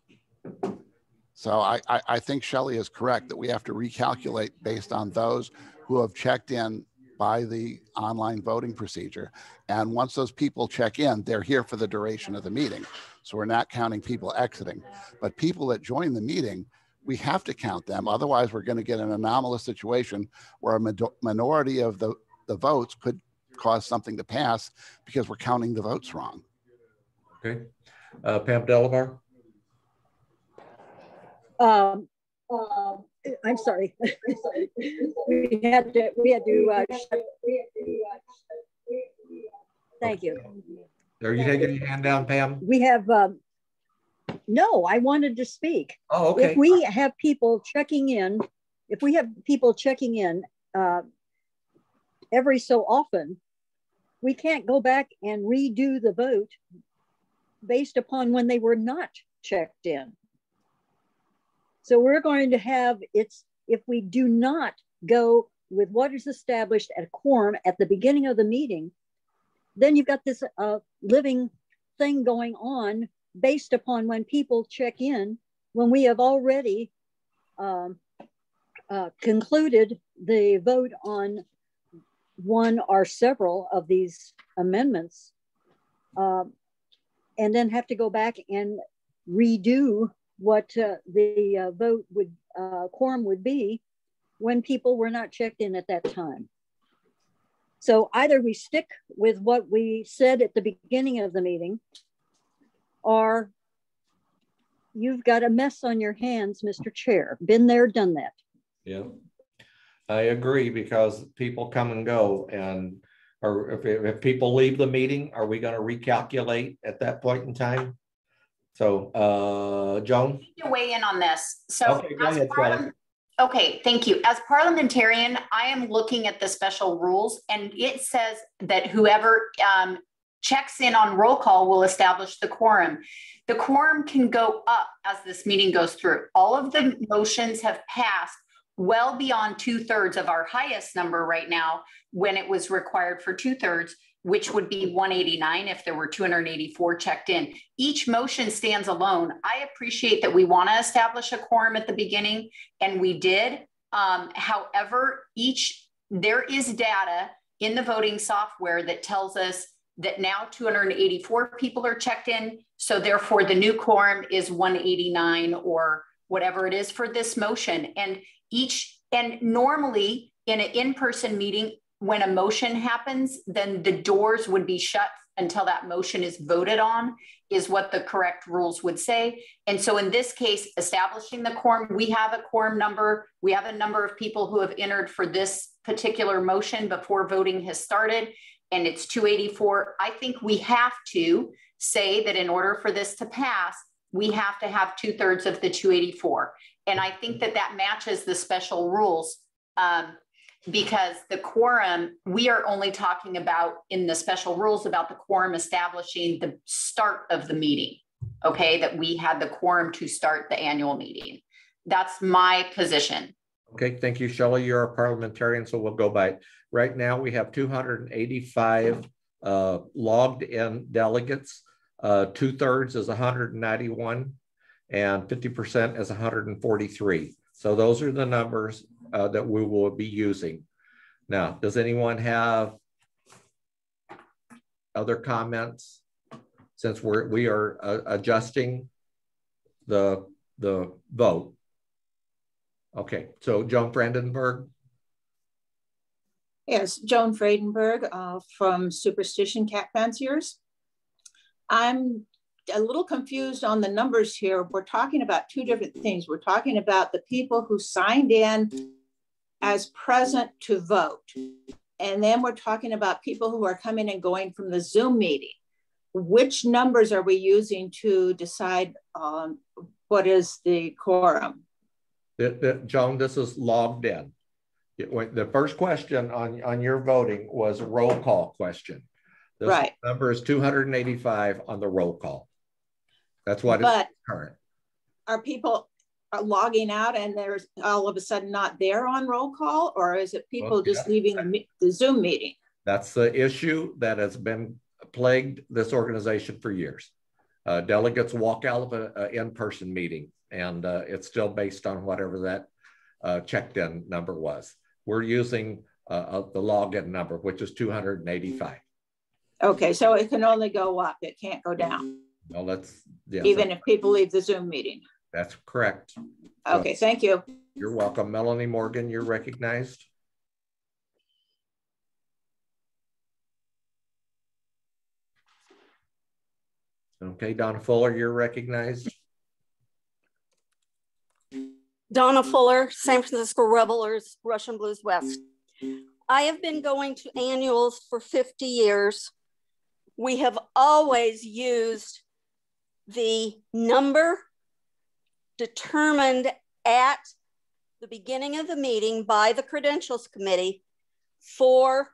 So I think Shelley is correct that we have to recalculate based on those who have checked in by the online voting procedure. And once those people check in, they're here for the duration of the meeting. So we're not counting people exiting, but people that join the meeting, we have to count them. Otherwise, we're going to get an anomalous situation where a minority of the votes could cause something to pass because we're counting the votes wrong. Okay. Pam Delavar. I'm sorry. we had to thank you. Are you taking your hand down, Pam? We have, no, I wanted to speak. Oh, okay. If we have people checking in, every so often, we can't go back and redo the vote based upon when they were not checked in. So we're going to have, if we do not go with what is established at quorum at the beginning of the meeting, then you've got this living thing going on based upon when people check in, when we have already concluded the vote on one or several of these amendments, and then have to go back and redo what the vote would, quorum would be when people were not checked in at that time. So either we stick with what we said at the beginning of the meeting, or you've got a mess on your hands, Mr. Chair. Been there, done that. Yeah, I agree, because people come and go, and or if people leave the meeting, are we going to recalculate at that point in time? So, Joan? To weigh in on this. So, okay, go ahead, Kelly. Okay, thank you. As parliamentarian, I am looking at the special rules, and it says that whoever checks in on roll call will establish the quorum. The quorum can go up as this meeting goes through. All of the motions have passed well beyond 2/3 of our highest number right now, when it was required for 2/3, which would be 189 if there were 284 checked in. Each motion stands alone. I appreciate that we want to establish a quorum at the beginning, and we did. However, there is data in the voting software that tells us that now 284 people are checked in. So therefore the new quorum is 189 or whatever it is for this motion. And normally in an in-person meeting, when a motion happens, then the doors would be shut until that motion is voted on, is what the correct rules would say. And so in this case, establishing the quorum, we have a quorum number. We have a number of people who have entered for this particular motion before voting has started, and it's 284. I think we have to say that in order for this to pass, we have to have 2/3 of the 284. And I think that that matches the special rules. Because the quorum, we are only talking about in the special rules about the quorum establishing the start of the meeting, okay? That we had the quorum to start the annual meeting. That's my position. Okay, thank you, Shelley. You're a parliamentarian, so we'll go by. Right now, we have 285 logged in delegates. 2/3 is 191 and 50% is 143. So those are the numbers that we will be using. Now, does anyone have other comments? Since we are adjusting the vote. Okay, so Joan Brandenburg. Yes, Joan Friedenberg from Superstition Cat Fanciers. I'm a little confused on the numbers here. We're talking about two different things. We're talking about the people who signed in as present to vote. And then we're talking about people who are coming and going from the Zoom meeting. Which numbers are we using to decide what is the quorum? Joan, this is logged in. The first question on your voting was a roll call question. This right. number is 285 on the roll call. That's what but it's current. Are people logging out and there's all of a sudden not there on roll call, or is it people just leaving the Zoom meeting? That's the issue that has been plagued this organization for years. Delegates walk out of an in-person meeting, and it's still based on whatever that checked-in number was. We're using the login number, which is 285. Okay, so it can only go up. It can't go down. Well, that's even if people leave the Zoom meeting. That's correct. Okay, thank you. You're welcome. Melanie Morgan, you're recognized. Okay, Donna Fuller, you're recognized. Donna Fuller, San Francisco Revelers, Russian Blues West. I have been going to annuals for 50 years. We have always used the number determined at the beginning of the meeting by the Credentials Committee for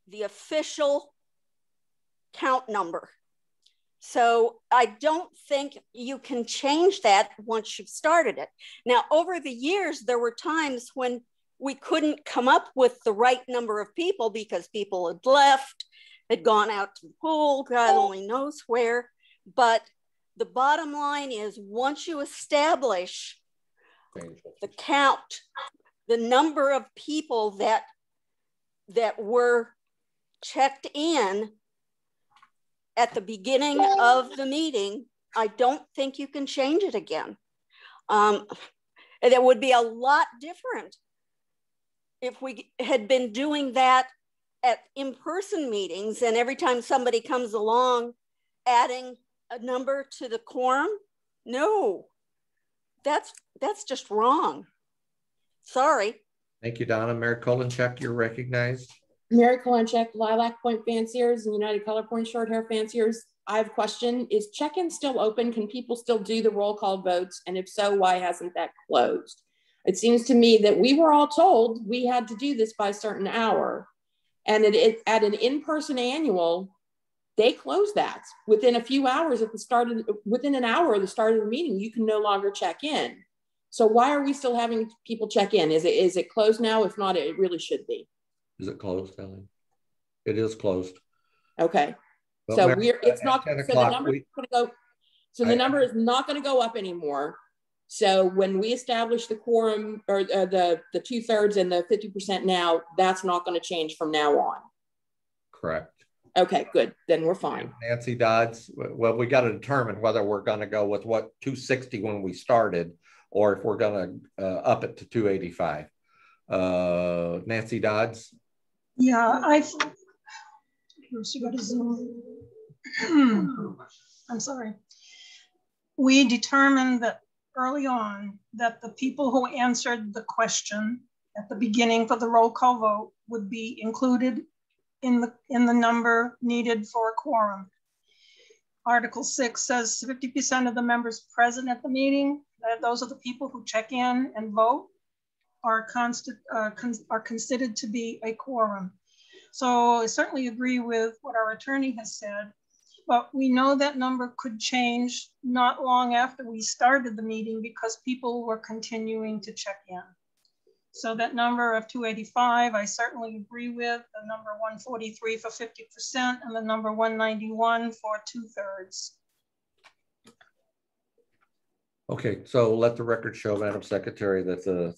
the official count number. So I don't think you can change that once you've started it. Now, over the years, there were times when we couldn't come up with the right number of people because people had left, had gone out to the pool, God only knows where. But the bottom line is, once you establish the count, the number of people that were checked in at the beginning of the meeting, I don't think you can change it again. And it would be a lot different if we had been doing that at in-person meetings, and every time somebody comes along adding a number to the quorum. No, that's just wrong. Sorry. Thank you, Donna. Mary Kolenchuk, you're recognized. Mary Kolenchuk, Lilac Point Fanciers and United Color Point Short Hair Fanciers. I have a question. Is check-in still open? Can people still do the roll call votes? And if so, why hasn't that closed? It seems to me that we were all told we had to do this by a certain hour. And at an in-person annual, they close that within a few hours at the start of, within an hour of the start of the meeting, you can no longer check in. So why are we still having people check in? Is it closed now? If not, it really should be. Is it closed, Ellen? It is closed. Okay. But so Mary, it's not, so the number is going to go, so the number is not going to go up anymore. So when we establish the quorum or the 2/3 and the 50% now, that's not going to change from now on. Correct. Okay, good. Then we're fine. Nancy Dodds, well, we got to determine whether we're going to go with what 260 when we started, or if we're going to up it to 285. Nancy Dodds. Yeah, let's go to Zoom. I'm sorry. We determined that early on that the people who answered the question at the beginning for the roll call vote would be included in the number needed for a quorum. Article 6 says 50% of the members present at the meeting, those are the people who check in and vote, are considered to be a quorum. So I certainly agree with what our attorney has said, but we know that number could change not long after we started the meeting because people were continuing to check in. So that number of 285, I certainly agree with, the number 143 for 50% and the number 191 for 2/3. Okay, so let the record show, Madam Secretary, that the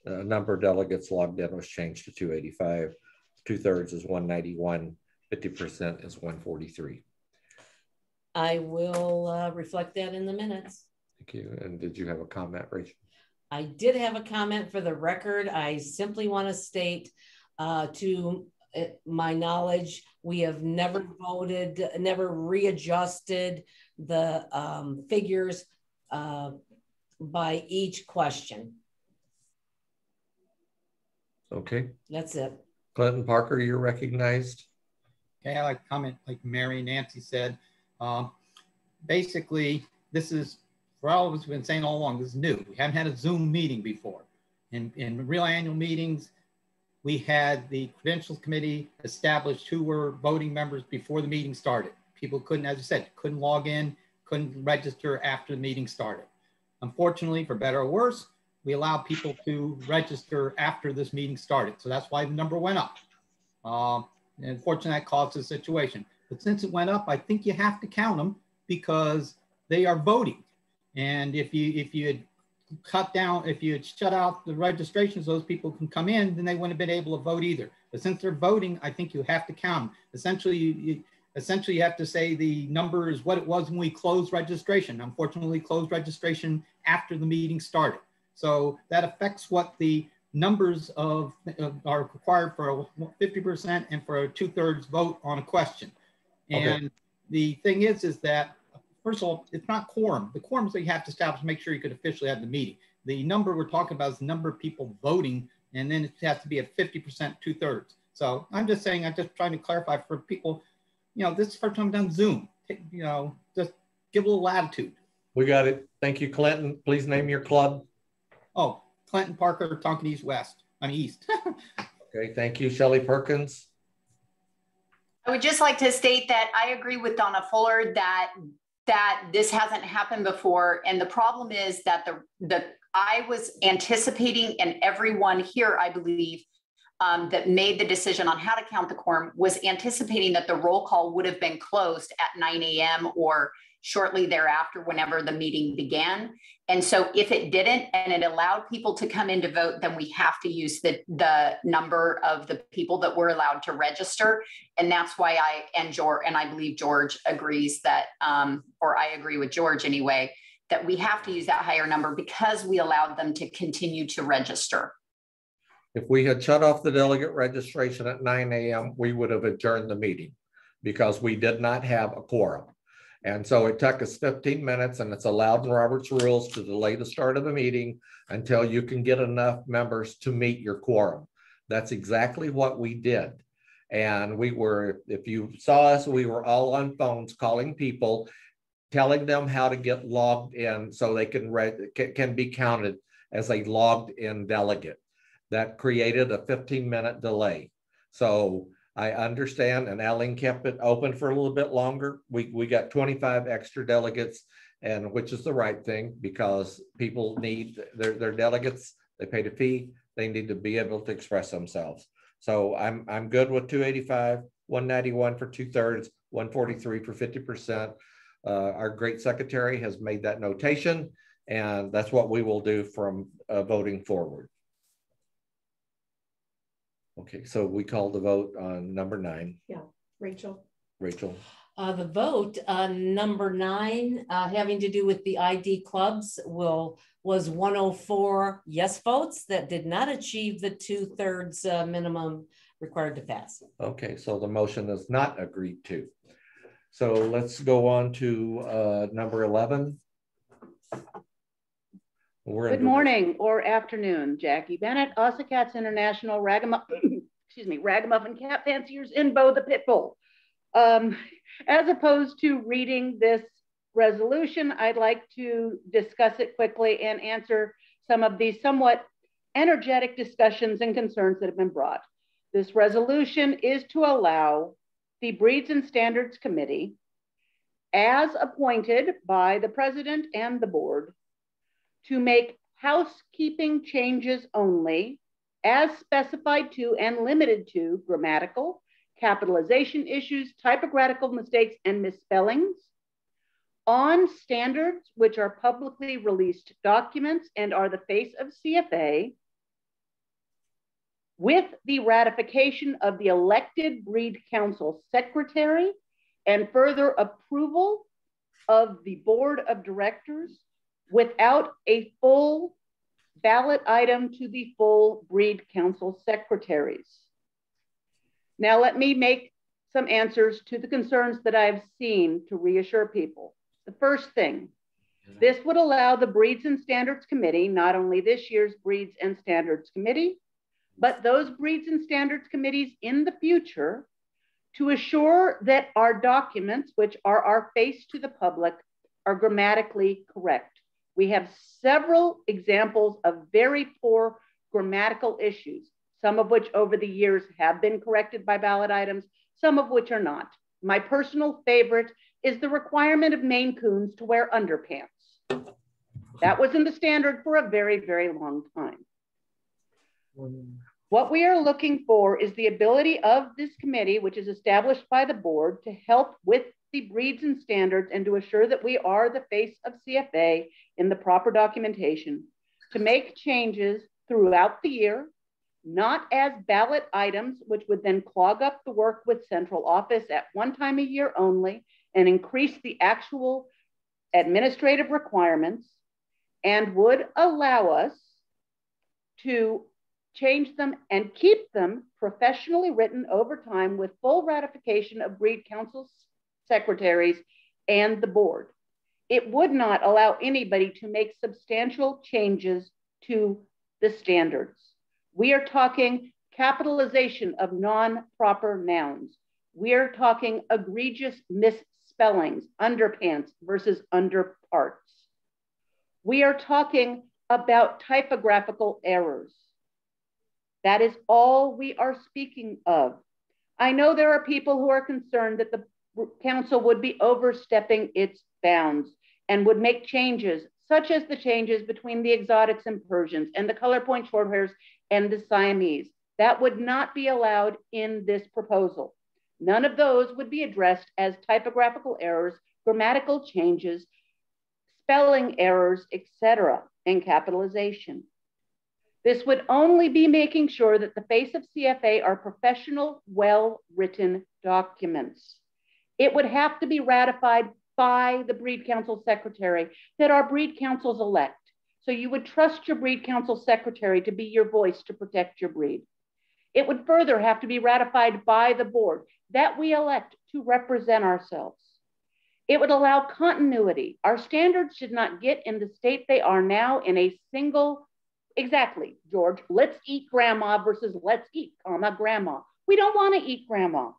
number of delegates logged in was changed to 285. 2/3 is 191. 50% is 143. I will reflect that in the minutes. Thank you. And did you have a comment, Rachel? I did have a comment for the record. I simply want to state, to my knowledge, we have never voted, never readjusted the figures by each question. Okay. That's it. Clinton Parker, you're recognized. Okay, I like to comment like Mary and Nancy said. Basically, this is For all of us, we've been saying all along, this is new. We haven't had a Zoom meeting before. In real annual meetings, we had the Credentials Committee established who were voting members before the meeting started. People couldn't, as I said, couldn't log in, couldn't register after the meeting started. Unfortunately, for better or worse, we allowed people to register after this meeting started. So that's why the number went up. And unfortunately, that caused the situation. But since it went up, I think you have to count them because they are voting. And if you had cut down, if you had shut out the registrations, those people can come in, then they wouldn't have been able to vote either. But since they're voting, I think you have to count them. Essentially, you have to say the number is what it was when we closed registration. Unfortunately, closed registration after the meeting started. So that affects what the numbers are required for a 50% and for a 2/3 vote on a question. And Okay. the thing is that, first of all, it's not quorum. The quorum is that you have to establish to make sure you could officially have the meeting. The number we're talking about is the number of people voting, and then it has to be at 50%, 2/3. So I'm just saying, I'm just trying to clarify for people, this is the first time I've done Zoom. Just give a little latitude. We got it. Thank you, Clinton. Please name your club. Oh, Clinton Parker, Tonkin East West. East. Okay, thank you, Shelley Perkins. I would just like to state that I agree with Donna Fuller that this hasn't happened before. And the problem is that I was anticipating, and everyone here, I believe, that made the decision on how to count the quorum was anticipating that the roll call would have been closed at 9 a.m. or shortly thereafter, whenever the meeting began. And so if it didn't, and it allowed people to come in to vote, then we have to use the number of the people that were allowed to register. And that's why I believe George agrees that, or I agree with George anyway, that we have to use that higher number because we allowed them to continue to register. If we had shut off the delegate registration at 9 a.m., we would have adjourned the meeting because we did not have a quorum. And so it took us 15 minutes, and it's allowed in Robert's rules to delay the start of the meeting until you can get enough members to meet your quorum. That's exactly what we did. And if you saw us, we were all on phones calling people, telling them how to get logged in so they can be counted as a logged in delegate. That created a 15-minute delay. So I understand, and Alan kept it open for a little bit longer. We got 25 extra delegates, and which is the right thing because people need their delegates. They paid a fee. They need to be able to express themselves. So I'm good with 285, 191 for 2/3, 143 for 50%. Our great secretary has made that notation, and that's what we will do from voting forward. Okay, so we called the vote on number 9. Yeah, Rachel. The vote on number 9, having to do with the ID clubs, was 104 yes votes that did not achieve the 2/3 minimum required to pass. Okay, so the motion is not agreed to. So let's go on to number 11. Good morning or afternoon, Jackie Bennett, Ossacats International Ragamuffin Cat Fanciers in Bo the Pitbull. As opposed to reading this resolution, I'd like to discuss it quickly and answer some of these somewhat energetic discussions and concerns that have been brought. This resolution is to allow the Breeds and Standards Committee, as appointed by the president and the board, to make housekeeping changes only as specified to and limited to grammatical, capitalization issues, typographical mistakes, and misspellings on standards which are publicly released documents and are the face of CFA, with the ratification of the elected Breed Council Secretary and further approval of the Board of Directors without a full ballot item to the full Breed Council secretaries. Now let me make some answers to the concerns that I've seen to reassure people. The first thing, this would allow the Breeds and Standards Committee, not only this year's Breeds and Standards Committee, but those Breeds and Standards Committees in the future, to assure that our documents, which are our face to the public, are grammatically correct. We have several examples of very poor grammatical issues, some of which over the years have been corrected by ballot items, some of which are not. My personal favorite is the requirement of Maine Coons to wear underpants. That was in the standard for a very, very long time. What we are looking for is the ability of this committee, which is established by the board, to help with the breeds and standards and to assure that we are the face of CFA in the proper documentation, to make changes throughout the year, not as ballot items, which would then clog up the work with central office at one time a year only and increase the actual administrative requirements, and would allow us to change them and keep them professionally written over time with full ratification of breed council secretaries and the board. It would not allow anybody to make substantial changes to the standards. We are talking capitalization of non-proper nouns. We are talking egregious misspellings, underpants versus underparts. We are talking about typographical errors. That is all we are speaking of. I know there are people who are concerned that the council would be overstepping its bounds and would make changes, such as the changes between the exotics and Persians and the color point short hairs and the Siamese. That would not be allowed in this proposal. None of those would be addressed as typographical errors, grammatical changes, spelling errors, etc., and capitalization. This would only be making sure that the face of CFA are professional, well-written documents. It would have to be ratified by the breed council secretary that our breed councils elect. So you would trust your breed council secretary to be your voice to protect your breed. It would further have to be ratified by the board that we elect to represent ourselves. It would allow continuity. Our standards should not get in the state they are now in a single, exactly, George, let's eat grandma versus let's eat, grandma. We don't want to eat grandma.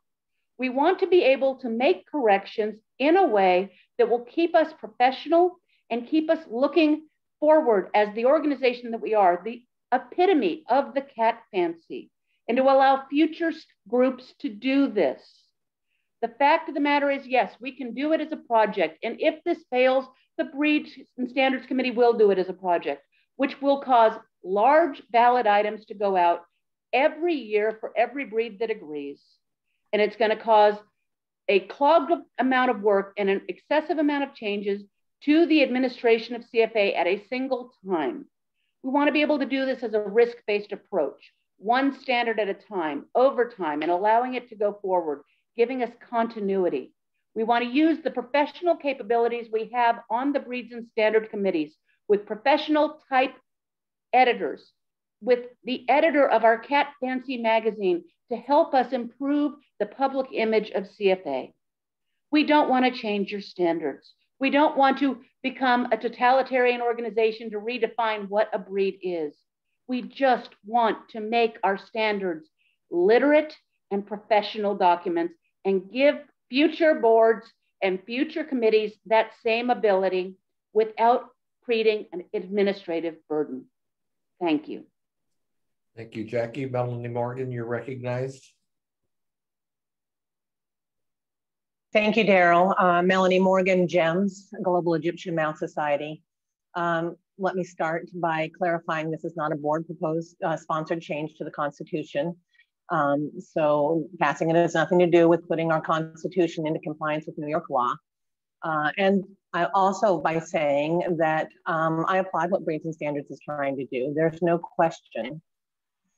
We want to be able to make corrections in a way that will keep us professional and keep us looking forward as the organization that we are, the epitome of the cat fancy, and to allow future groups to do this. The fact of the matter is, yes, we can do it as a project. And if this fails, the Breeds and Standards Committee will do it as a project, which will cause large ballot items to go out every year for every breed that agrees. And it's going to cause a clogged amount of work and an excessive amount of changes to the administration of CFA at a single time. We want to be able to do this as a risk-based approach, one standard at a time, over time, and allowing it to go forward, giving us continuity. We want to use the professional capabilities we have on the Breeds and Standard committees with professional type editors, with the editor of our Cat Fancy magazine to help us improve the public image of CFA. We don't want to change your standards. We don't want to become a totalitarian organization to redefine what a breed is. We just want to make our standards literate and professional documents and give future boards and future committees that same ability without creating an administrative burden. Thank you. Thank you, Jackie. Melanie Morgan, you're recognized. Thank you, Daryl. Melanie Morgan, GEMS, Global Egyptian Mouse Society. Let me start by clarifying this is not a board proposed sponsored change to the Constitution. So passing it has nothing to do with putting our Constitution into compliance with New York law. And I also by saying that I applaud what Breeds and Standards is trying to do. There's no question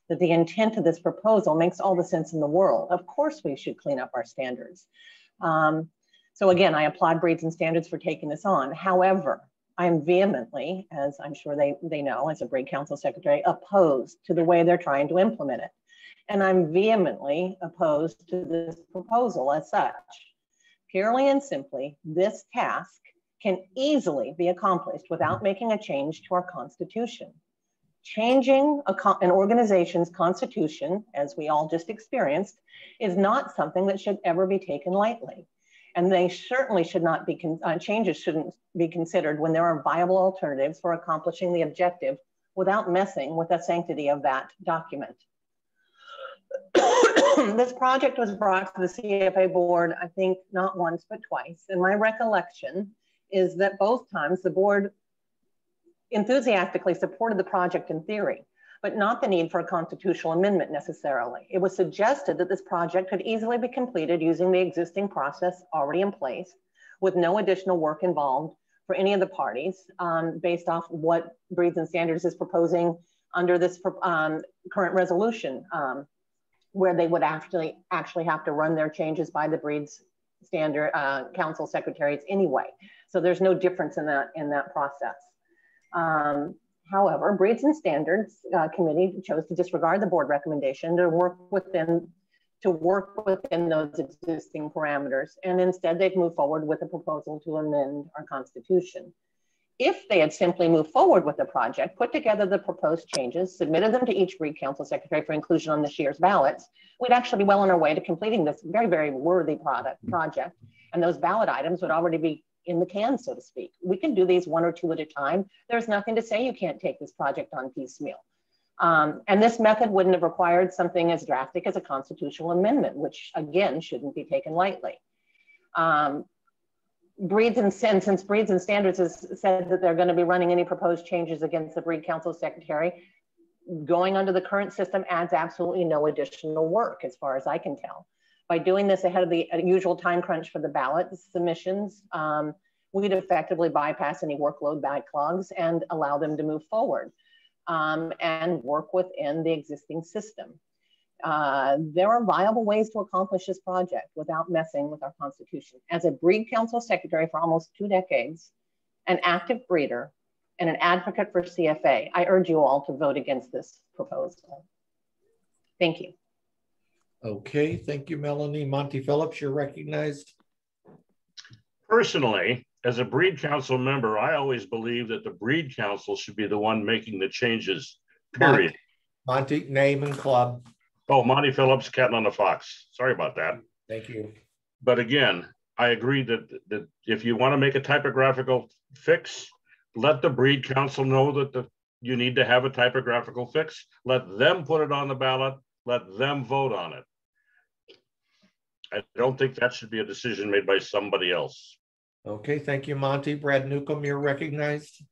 that the intent of this proposal makes all the sense in the world. Of course, we should clean up our standards. So again, I applaud Breeds and Standards for taking this on. However, I'm vehemently, as I'm sure they know, as a breed council secretary, opposed to the way they're trying to implement it. And I'm vehemently opposed to this proposal as such. Purely and simply, this task can easily be accomplished without making a change to our Constitution. Changing an organization's Constitution, as we all just experienced, is not something that should ever be taken lightly. And they certainly should not be, changes shouldn't be considered when there are viable alternatives for accomplishing the objective without messing with the sanctity of that document. This project was brought to the CFA board, I think not once, but twice. And my recollection is that both times the board enthusiastically supported the project in theory, but not the need for a constitutional amendment necessarily. It was suggested that this project could easily be completed using the existing process already in place with no additional work involved for any of the parties based off what Breeds and Standards is proposing under this current resolution, where they would actually have to run their changes by the Breeds Standard Council secretaries anyway. So there's no difference in that process. However, Breeds and Standards Committee chose to disregard the board recommendation to work within those existing parameters, and instead they've moved forward with a proposal to amend our Constitution. If they had simply moved forward with the project, put together the proposed changes, submitted them to each Breed Council secretary for inclusion on this year's ballots, we'd actually be well on our way to completing this very, very worthy project. And those ballot items would already be in the can, so to speak. We can do these one or two at a time. There's nothing to say you can't take this project on piecemeal. And this method wouldn't have required something as drastic as a constitutional amendment, which again, shouldn't be taken lightly. Since Breeds and Standards has said that they're going to be running any proposed changes against the Breed Council secretary, going under the current system adds absolutely no additional work as far as I can tell. By doing this ahead of the usual time crunch for the ballot submissions, we'd effectively bypass any workload backlogs and allow them to move forward and work within the existing system. There are viable ways to accomplish this project without messing with our Constitution. As a Breed Council secretary for almost 2 decades, an active breeder, and an advocate for CFA, I urge you all to vote against this proposal. Thank you. Okay, thank you, Melanie. Monty Phillips, you're recognized. Personally, as a Breed Council member, I always believe that the Breed Council should be the one making the changes, period. Monty, name and club. Oh, Monty Phillips, Cattle on the Fox. Sorry about that. Thank you. But again, I agree that if you want to make a typographical fix, let the Breed Council know that you need to have a typographical fix. Let them put it on the ballot. Let them vote on it. I don't think that should be a decision made by somebody else. Okay, thank you, Monty. Brad Newcomb, you're recognized.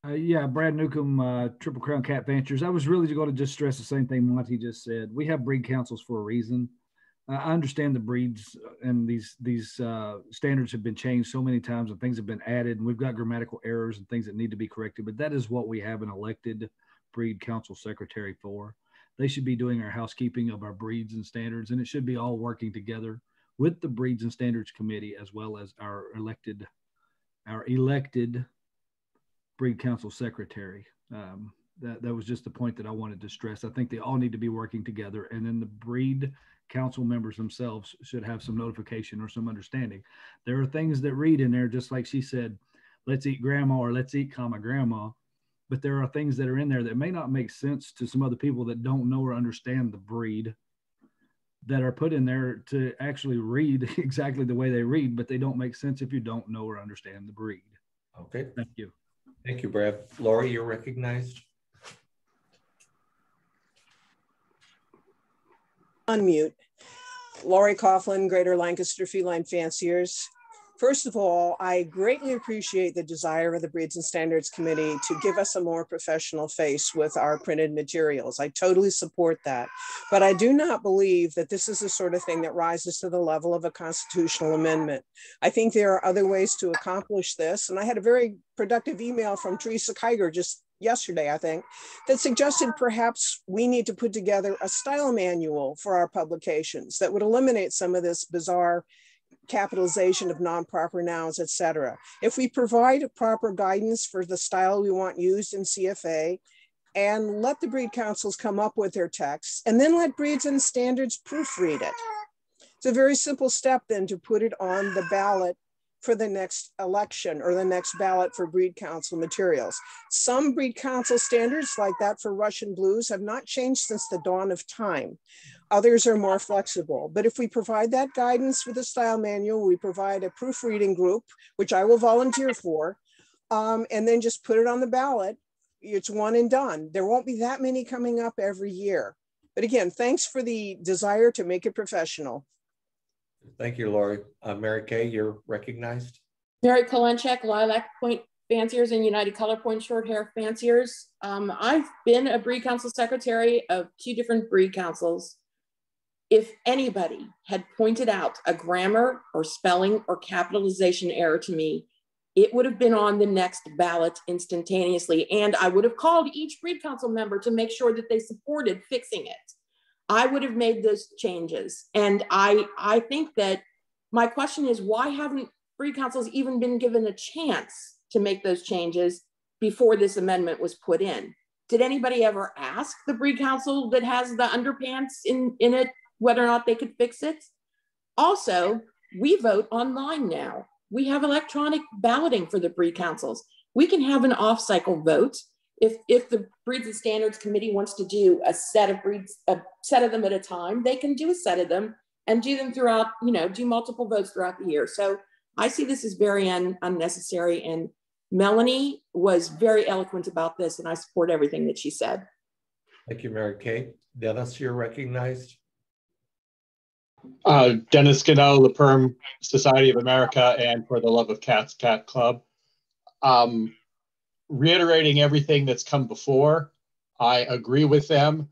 Yeah, Brad Newcomb, Triple Crown Cat Ventures. I was really going to just stress the same thing Monty just said. We have breed councils for a reason. I understand the breeds and these standards have been changed so many times and things have been added and we've got grammatical errors and things that need to be corrected, but that is what we have an elected breed council secretary for. They should be doing our housekeeping of our breeds and standards, and it should be all working together with the Breeds and Standards Committee as well as our elected breed council secretary. That was just the point that I wanted to stress. I think they all need to be working together, and then the breed council members themselves should have some notification or some understanding. There are things that read in there, just like she said, let's eat grandma or let's eat comma grandma. But there are things that are in there that may not make sense to some other people that don't know or understand the breed, that are put in there to actually read exactly the way they read, but they don't make sense if you don't know or understand the breed. Okay. Thank you. Thank you, Brad. Lori, you're recognized. Unmute. Lori Coughlin, Greater Lancaster Feline Fanciers. First of all, I greatly appreciate the desire of the Breeds and Standards Committee to give us a more professional face with our printed materials. I totally support that. But I do not believe that this is the sort of thing that rises to the level of a constitutional amendment. I think there are other ways to accomplish this. And I had a very productive email from Teresa Kiger just yesterday, I think, that suggested perhaps we need to put together a style manual for our publications that would eliminate some of this bizarre capitalization of non-proper nouns, etc. If we provide proper guidance for the style we want used in CFA and let the breed councils come up with their texts and then let Breeds and Standards proofread it. It's a very simple step then to put it on the ballot for the next election or the next ballot for breed council materials. Some breed council standards, like that for Russian blues, have not changed since the dawn of time. Others are more flexible. But if we provide that guidance with the style manual, we provide a proofreading group, which I will volunteer for, and then just put it on the ballot, it's one and done. There won't be that many coming up every year. But again, thanks for the desire to make it professional. Thank you, Lori. Mary Kay, you're recognized. Mary Kolenchek, Lilac Point Fanciers and United Color Point Short Hair Fanciers. I've been a breed council secretary of 2 different breed councils. If anybody had pointed out a grammar or spelling or capitalization error to me, it would have been on the next ballot instantaneously. And I would have called each breed council member to make sure that they supported fixing it. I would have made those changes. And I think that my question is, why haven't breed councils even been given a chance to make those changes before this amendment was put in? Did anybody ever ask the breed council that has the underpants in it whether or not they could fix it? Also, we vote online now. We have electronic balloting for the breed councils. We can have an off-cycle vote. If the Breeds and Standards Committee wants to do a set of breeds, a set of them at a time, they can do a set of them and do them throughout, do multiple votes throughout the year. So I see this as very unnecessary. And Melanie was very eloquent about this, and I support everything that she said. Thank you, Mary Kay. Dennis, you're recognized. Dennis Gano, La Perm Society of America, and For the Love of Cats Cat Club. Reiterating everything that's come before, I agree with them.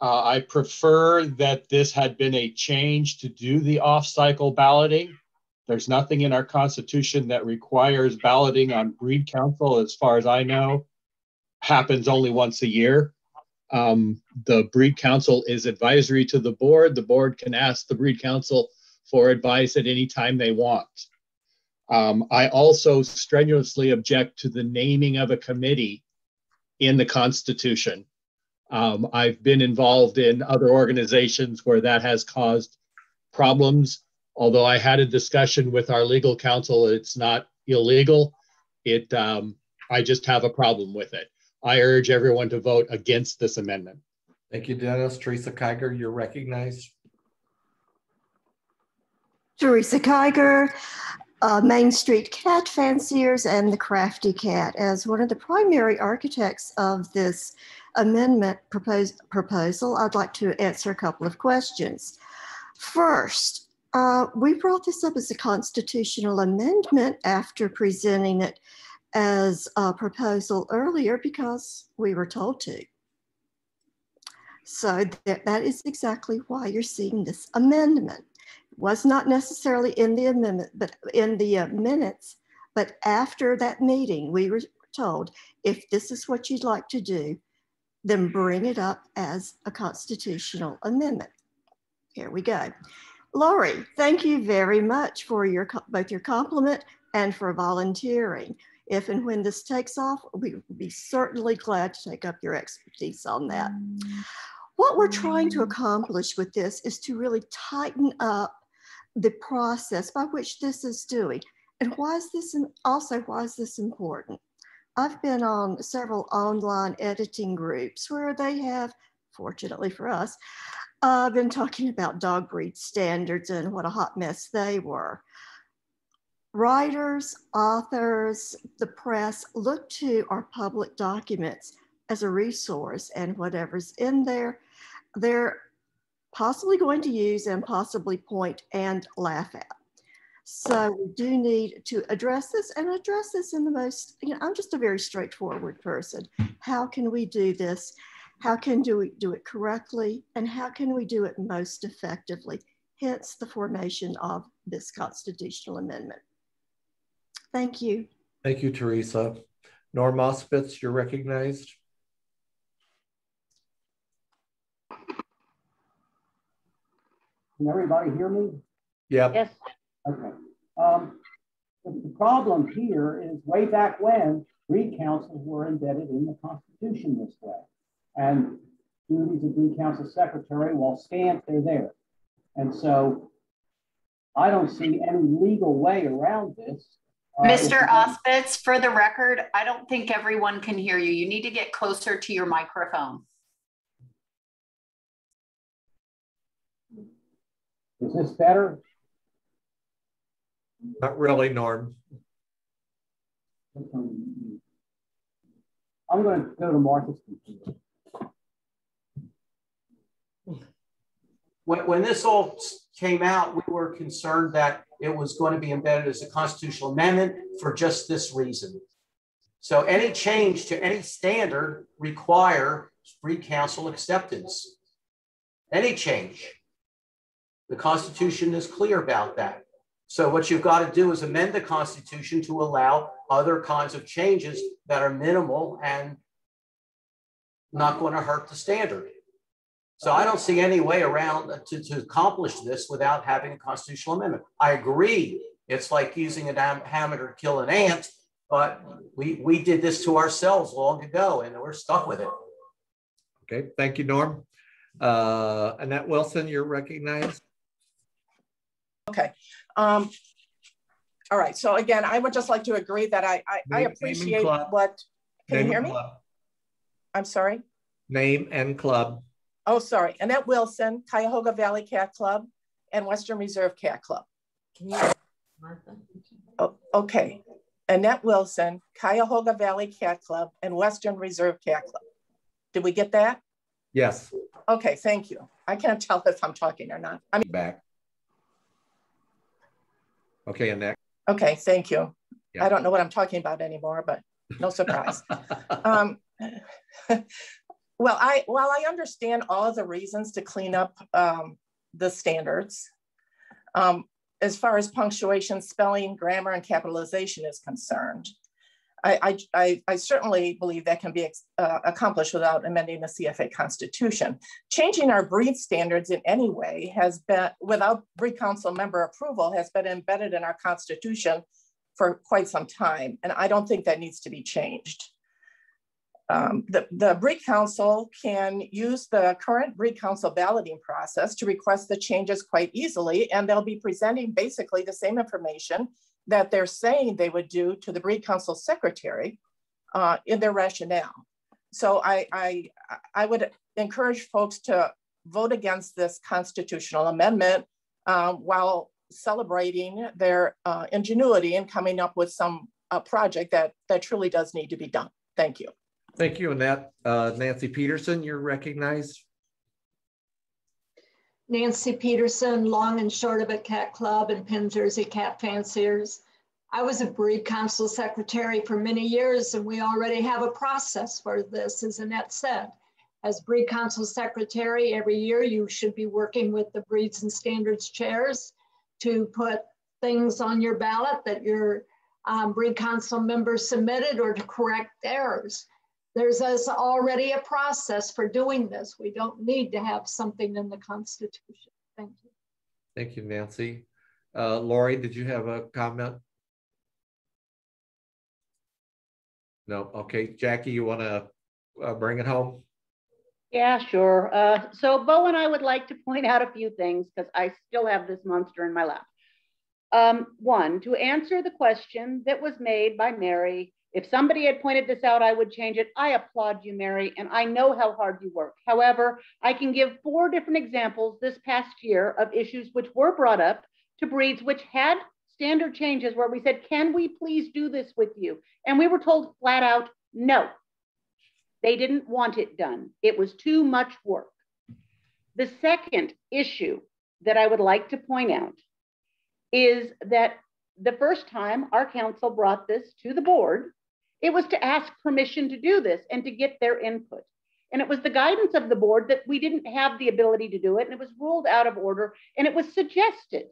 I prefer that this had been a change to do the off-cycle balloting. There's nothing in our Constitution that requires balloting on breed council, as far as I know. Happens only once a year. The breed council is advisory to the board. The board can ask the breed council for advice at any time they want. I also strenuously object to the naming of a committee in the Constitution. I've been involved in other organizations where that has caused problems. Although I had a discussion with our legal counsel, it's not illegal. I just have a problem with it. I urge everyone to vote against this amendment. Thank you, Dennis. Teresa Kiger, you're recognized. Teresa Kiger, Main Street Cat Fanciers and the Crafty Cat. As one of the primary architects of this amendment proposal, I'd like to answer a couple of questions. First, we brought this up as a constitutional amendment after presenting it as a proposal earlier because we were told to. So that is exactly why you're seeing this amendment. It was not necessarily in the amendment, but in the minutes. But after that meeting, we were told, if this is what you'd like to do, then bring it up as a constitutional amendment. Here we go. Lori, thank you very much for both your compliment and for volunteering. If and when this takes off, we will be certainly glad to take up your expertise on that. What we're trying to accomplish with this is to really tighten up the process by which this is doing. And why is this important? I've been on several online editing groups where they have, fortunately for us, been talking about dog breed standards and what a hot mess they were. Writers, authors, the press look to our public documents as a resource, and whatever's in there, they're possibly going to use and possibly point and laugh at. So we do need to address this and address this in the most, I'm just a very straightforward person. How can we do this? How can we do it correctly? And how can we do it most effectively? Hence the formation of this constitutional amendment. Thank you. Thank you, Teresa. Norm Auspitz, you're recognized. Can everybody hear me? Yep. Yes. Okay. The problem here is way back when, breed councils were embedded in the Constitution this way. And duties of breed council secretary, while scant, they're there. And so I don't see any legal way around this. Mr. Auspitz, for the record, I don't think everyone can hear you. You need to get closer to your microphone. Is this better? Not really, Norm. I'm going to go to Martha's computer. When this all came out, we were concerned that it was going to be embedded as a constitutional amendment for just this reason. So any change to any standard requires breed council acceptance. Any change. The Constitution is clear about that. So what you've got to do is amend the Constitution to allow other kinds of changes that are minimal and not going to hurt the standard. So I don't see any way around to accomplish this without having a constitutional amendment. I agree. It's like using a hammer to kill an ant, but we did this to ourselves long ago and we're stuck with it. Okay, thank you, Norm. Annette Wilson, you're recognized. Okay. All right. So again, I would just like to agree that I appreciate what, can you hear me? I'm sorry? Name and club. Oh, sorry. Annette Wilson, Cuyahoga Valley Cat Club, and Western Reserve Cat Club. Can you, Martha? Oh, okay. Annette Wilson, Cuyahoga Valley Cat Club, and Western Reserve Cat Club. Did we get that? Yes. Okay, thank you. I can't tell if I'm talking or not. I'm back. Okay, Annette. Okay, thank you. Yeah. I don't know what I'm talking about anymore, but no surprise. Well, while I understand all of the reasons to clean up the standards, as far as punctuation, spelling, grammar, and capitalization is concerned, I certainly believe that can be accomplished without amending the CFA Constitution. Changing our breed standards in any way has been, without breed council member approval, has been embedded in our Constitution for quite some time, and I don't think that needs to be changed. The breed council can use the current breed council balloting process to request the changes quite easily, and they'll be presenting basically the same information that they're saying they would do to the breed council secretary in their rationale. So I would encourage folks to vote against this constitutional amendment while celebrating their ingenuity in coming up with some project that truly does need to be done. Thank you. Thank you, Annette. Nancy Peterson, you're recognized. Nancy Peterson, Long and Short of It Cat Club and Penn Jersey Cat Fanciers. I was a breed council secretary for many years, and we already have a process for this, as Annette said. As breed council secretary, every year you should be working with the breeds and standards chairs to put things on your ballot that your breed council members submitted or to correct errors. There's already a process for doing this. We don't need to have something in the Constitution. Thank you. Thank you, Nancy. Lori, did you have a comment? No. Okay, Jackie, you want to bring it home? Yeah, sure. So Bo and I would like to point out a few things because I still have this monster in my lap. One, to answer the question that was made by Mary, if somebody had pointed this out, I would change it. I applaud you, Mary, and I know how hard you work. However, I can give 4 different examples this past year of issues which were brought up to breeds which had standard changes where we said, can we please do this with you? And we were told flat out, no. They didn't want it done. It was too much work. The second issue that I would like to point out is that the first time our council brought this to the board, it was to ask permission to do this and to get their input. And it was the guidance of the board that we didn't have the ability to do it, and it was ruled out of order, and it was suggested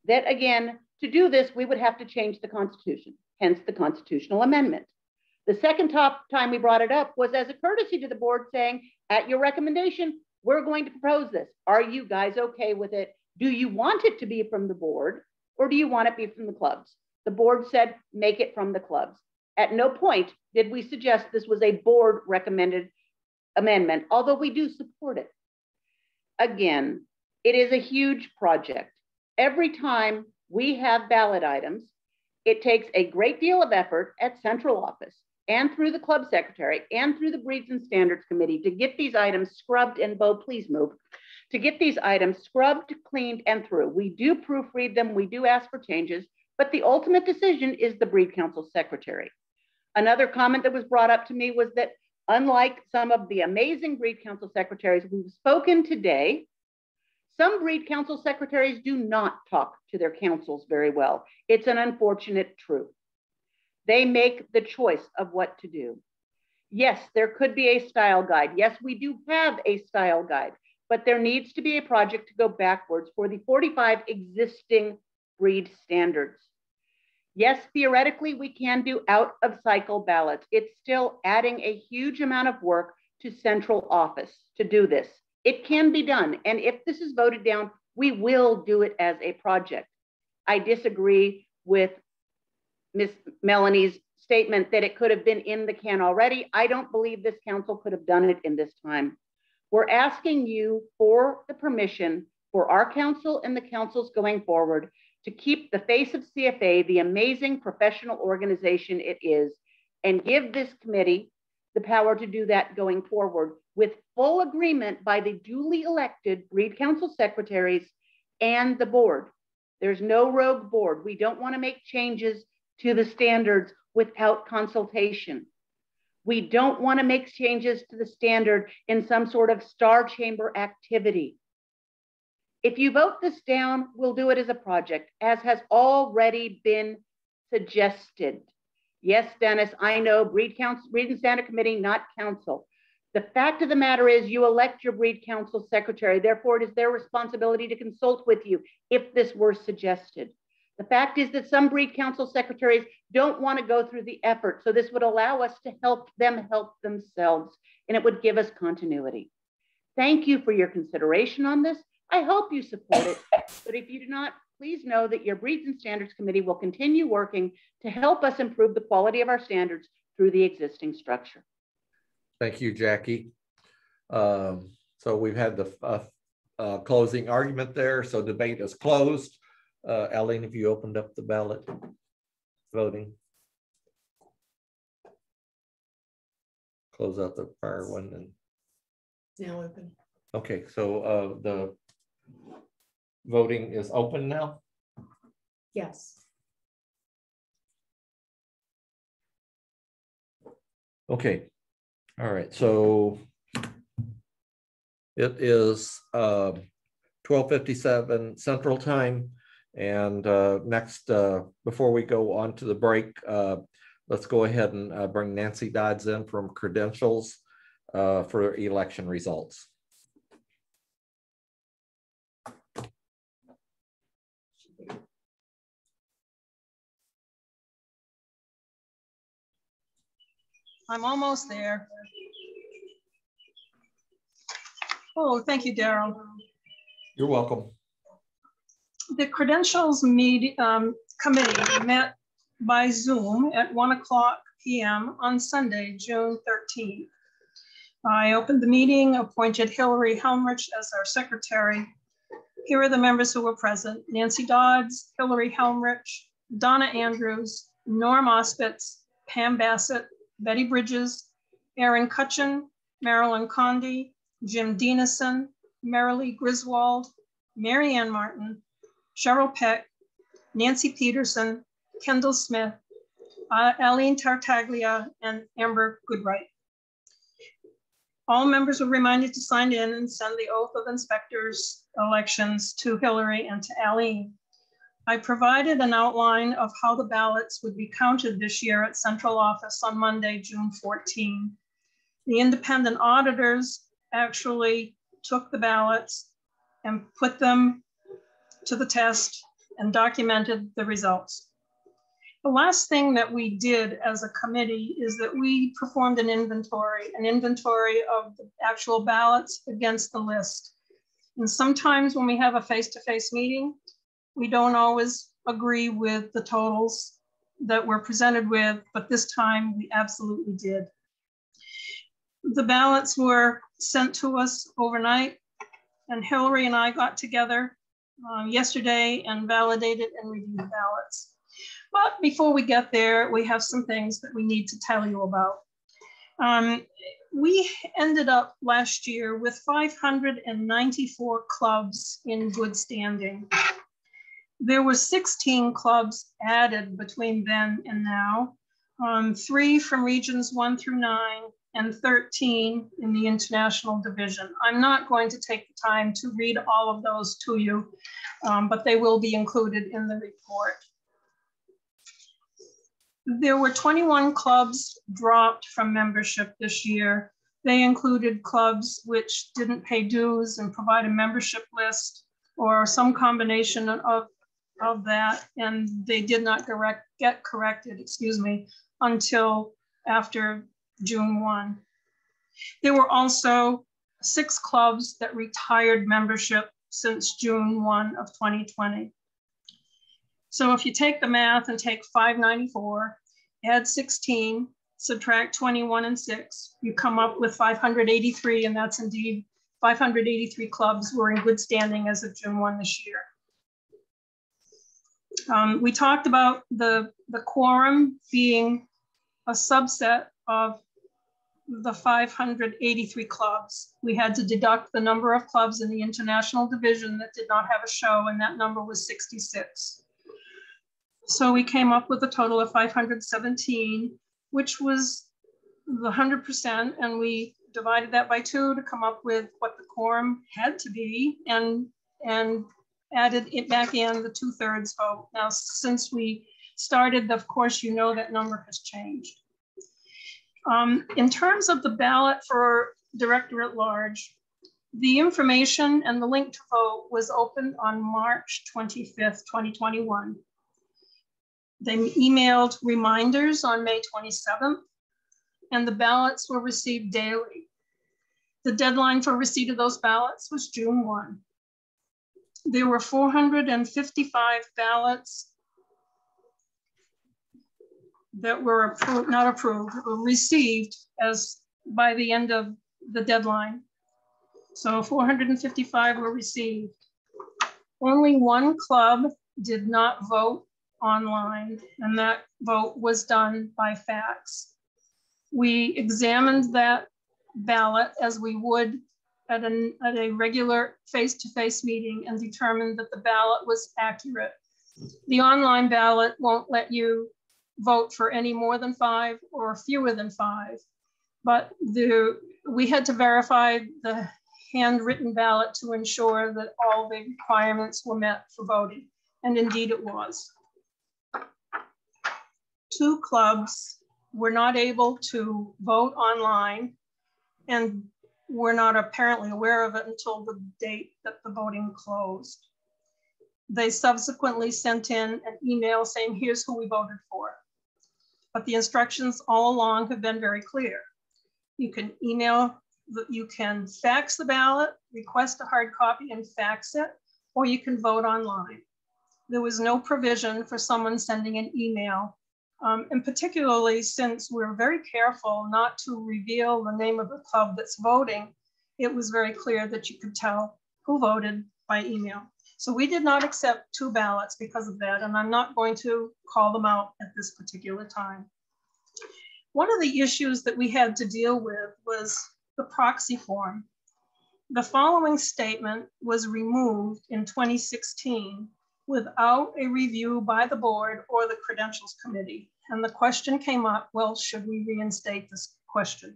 that, again, to do this, we would have to change the Constitution, hence the constitutional amendment. The second time we brought it up was as a courtesy to the board saying, at your recommendation, we're going to propose this. Are you guys okay with it? Do you want it to be from the board, or do you want it to be from the clubs? The board said, make it from the clubs. At no point did we suggest this was a board recommended amendment, although we do support it. Again, it is a huge project. Every time we have ballot items, it takes a great deal of effort at central office and through the club secretary and through the Breeds and Standards Committee to get these items scrubbed, and Bo, please move, to get these items scrubbed, cleaned, and through. We do proofread them, we do ask for changes, but the ultimate decision is the Breed Council secretary. Another comment that was brought up to me was that unlike some of the amazing Breed Council secretaries who've spoken today, some Breed Council secretaries do not talk to their councils very well. It's an unfortunate truth. They make the choice of what to do. Yes, there could be a style guide. Yes, we do have a style guide, but there needs to be a project to go backwards for the 45 existing breed standards. Yes, theoretically, we can do out of cycle ballots. It's still adding a huge amount of work to central office to do this. It can be done. And if this is voted down, we will do it as a project. I disagree with Ms. Melanie's statement that it could have been in the can already. I don't believe this council could have done it in this time. We're asking you for the permission for our council and the councils going forward to keep the face of CFA, the amazing professional organization it is, and give this committee the power to do that going forward with full agreement by the duly elected Breed Council secretaries and the board. There's no rogue board. We don't want to make changes to the standards without consultation. We don't want to make changes to the standard in some sort of star chamber activity. If you vote this down, we'll do it as a project, as has already been suggested. Yes, Dennis, I know Breed and Standard Committee, not council. The fact of the matter is you elect your Breed Council secretary. Therefore, it is their responsibility to consult with you if this were suggested. The fact is that some Breed Council secretaries don't want to go through the effort. So this would allow us to help them help themselves, and it would give us continuity. Thank you for your consideration on this. I hope you support it, but if you do not, please know that your Breeds and Standards Committee will continue working to help us improve the quality of our standards through the existing structure. Thank you, Jackie. So we've had the closing argument there. So debate is closed. Aline, have you opened up the ballot voting? Close out the prior one. And now open. Okay, so the voting is open now? Yes. Okay. All right. So it is 12:57 Central Time. And next, before we go on to the break, let's go ahead and bring Nancy Dodds in from Credentials for election results. I'm almost there. Oh, thank you, Daryl. You're welcome. The Credentials Committee met by Zoom at 1:00 p.m. on Sunday, June 13th. I opened the meeting, appointed Hillary Helmrich as our secretary. Here are the members who were present: Nancy Dodds, Hillary Helmrich, Donna Andrews, Norm Ospitz, Pam Bassett, Betty Bridges, Aaron Cutchin, Marilyn Conde, Jim Dienison, Marilee Griswold, Mary Ann Martin, Cheryl Peck, Nancy Peterson, Kendall Smith, Aline Tartaglia, and Amber Goodright. All members were reminded to sign in and send the oath of inspectors elections to Hillary and to Aline. I provided an outline of how the ballots would be counted this year at central office on Monday, June 14. The independent auditors actually took the ballots and put them to the test and documented the results. The last thing that we did as a committee is that we performed an inventory of the actual ballots against the list. And sometimes when we have a face-to-face meeting, we don't always agree with the totals that we're presented with, but this time we absolutely did. The ballots were sent to us overnight, and Hillary and I got together yesterday and validated and reviewed the ballots. But before we get there, we have some things that we need to tell you about. We ended up last year with 594 clubs in good standing. There were 16 clubs added between then and now, 3 from regions 1 through 9 and 13 in the international division. I'm not going to take the time to read all of those to you, but they will be included in the report. There were 21 clubs dropped from membership this year. They included clubs which didn't pay dues and provide a membership list or some combination of that, and they did not get corrected, until after June 1. There were also 6 clubs that retired membership since June 1 of 2020. So if you take the math and take 594, add 16, subtract 21 and 6, you come up with 583, and that's indeed 583 clubs were in good standing as of June 1 this year. We talked about the quorum being a subset of the 583 clubs. We had to deduct the number of clubs in the international division that did not have a show, and that number was 66. So we came up with a total of 517, which was the 100%, and we divided that by 2 to come up with what the quorum had to be, and added it back in the 2/3 vote. Now, since we started, of course, you know that number has changed. In terms of the ballot for director at large, the information and the link to vote was opened on March 25th, 2021. They emailed reminders on May 27th, and the ballots were received daily. The deadline for receipt of those ballots was June 1. There were 455 ballots that were received as by the end of the deadline. So 455 were received. Only 1 club did not vote online, and that vote was done by fax. We examined that ballot as we would at a regular face-to-face meeting and determined that the ballot was accurate. The online ballot won't let you vote for any more than 5 or fewer than 5, but we had to verify the handwritten ballot to ensure that all the requirements were met for voting, and indeed it was. 2 clubs were not able to vote online and were not apparently aware of it until the date that the voting closed. They subsequently sent in an email saying, here's who we voted for. But the instructions all along have been very clear. You can you can fax the ballot, request a hard copy and fax it, or you can vote online. There was no provision for someone sending an email. And particularly since we're very careful not to reveal the name of the club that's voting, it was very clear that you could tell who voted by email. So we did not accept 2 ballots because of that, and I'm not going to call them out at this particular time. One of the issues that we had to deal with was the proxy form. The following statement was removed in 2016 without a review by the board or the credentials committee. And the question came up, well, should we reinstate this question?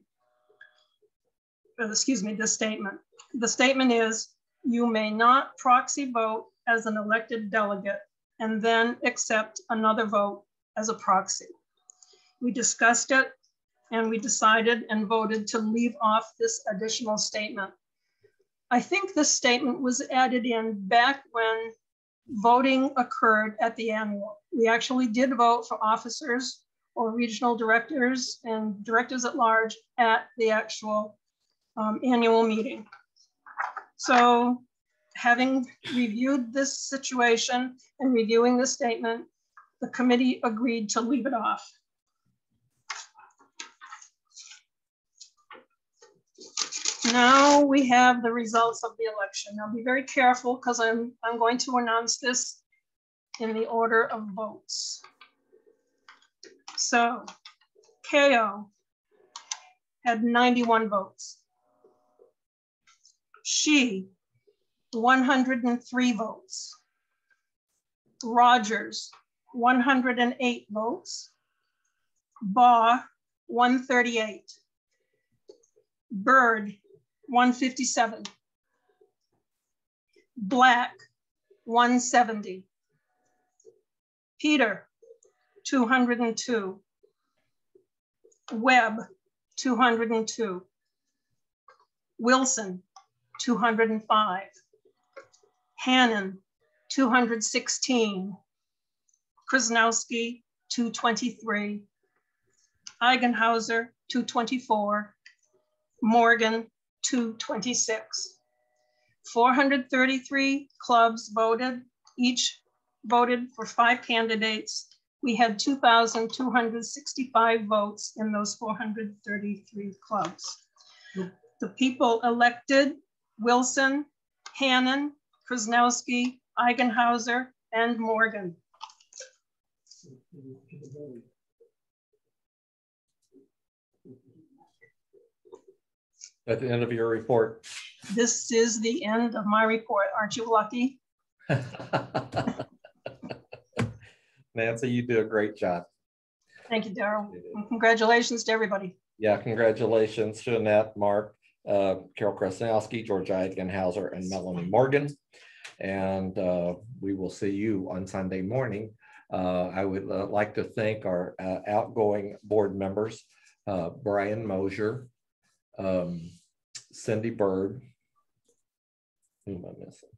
Excuse me, this statement. The statement is, you may not proxy vote as an elected delegate and then accept another vote as a proxy. We discussed it and we decided and voted to leave off this additional statement. I think this statement was added in back when voting occurred at the annual. We actually did vote for officers or regional directors and directors at large at the actual annual meeting. So having reviewed this situation and reviewing the statement, the committee agreed to leave it off. Now we have the results of the election. Now be very careful because I'm going to announce this in the order of votes. So KO had 91 votes. She, 103 votes. Rogers, 108 votes. Baugh, 138. Bird, 157. Black, 170. Peter, 202. Webb, 202. Wilson, 205. Hannon, 216. Krasnowski, 223. Eigenhauser, 224. Morgan, 226. 433 clubs voted. Each voted for 5 candidates. We had 2,265 votes in those 433 clubs. The people elected Wilson, Hannon, Krasnowski, Eigenhauser, and Morgan. At the end of your report. This is the end of my report. Aren't you lucky? Nancy, you do a great job. Thank you, Daryl. And congratulations to everybody. Yeah, congratulations to Annette, Mark, Carol Krasnowski, George Eigenhauser, and Melanie Morgan. And we will see you on Sunday morning. I would like to thank our outgoing board members, Brian Mosier, Cindy Bird. Who am I missing?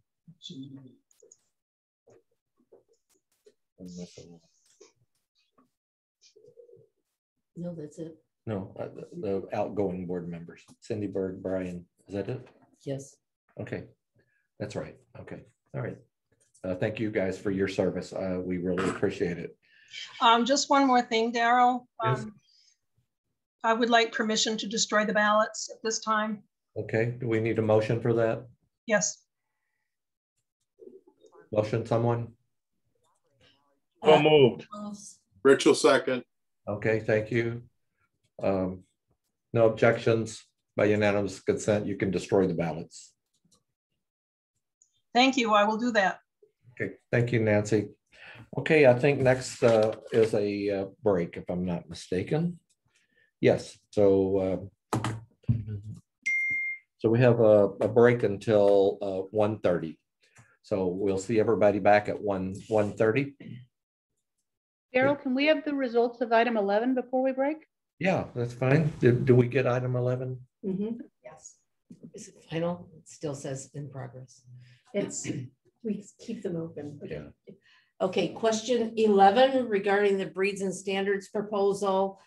No, that's it. No, the outgoing board members, Cindy Bird, Brian, is that it? Yes. Okay, that's right. Okay, all right. Thank you guys for your service. We really appreciate it. Just one more thing, Daryl. Yes. I would like permission to destroy the ballots at this time. Okay, do we need a motion for that? Yes. Motion, someone? So moved. Rich will second. Okay, thank you. No objections. By unanimous consent, you can destroy the ballots. Thank you. I will do that. Okay, thank you, Nancy. Okay, I think next is a break, if I'm not mistaken. Yes, so we have a break until 1:30. So we'll see everybody back at 1:30. Daryl, can we have the results of item 11 before we break? Yeah, that's fine. Do we get item 11? Mm-hmm. Yes. Is it final? It still says in progress. It's, we keep them open. Yeah. Okay, question 11 regarding the breeds and standards proposal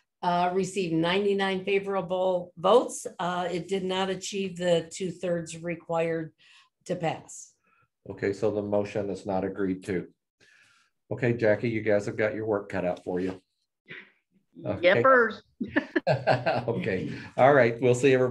received 99 favorable votes. It did not achieve the 2/3 required to pass. Okay, so the motion is not agreed to. Okay, Jackie, you guys have got your work cut out for you. Okay. Yepers. Okay, all right, we'll see everybody.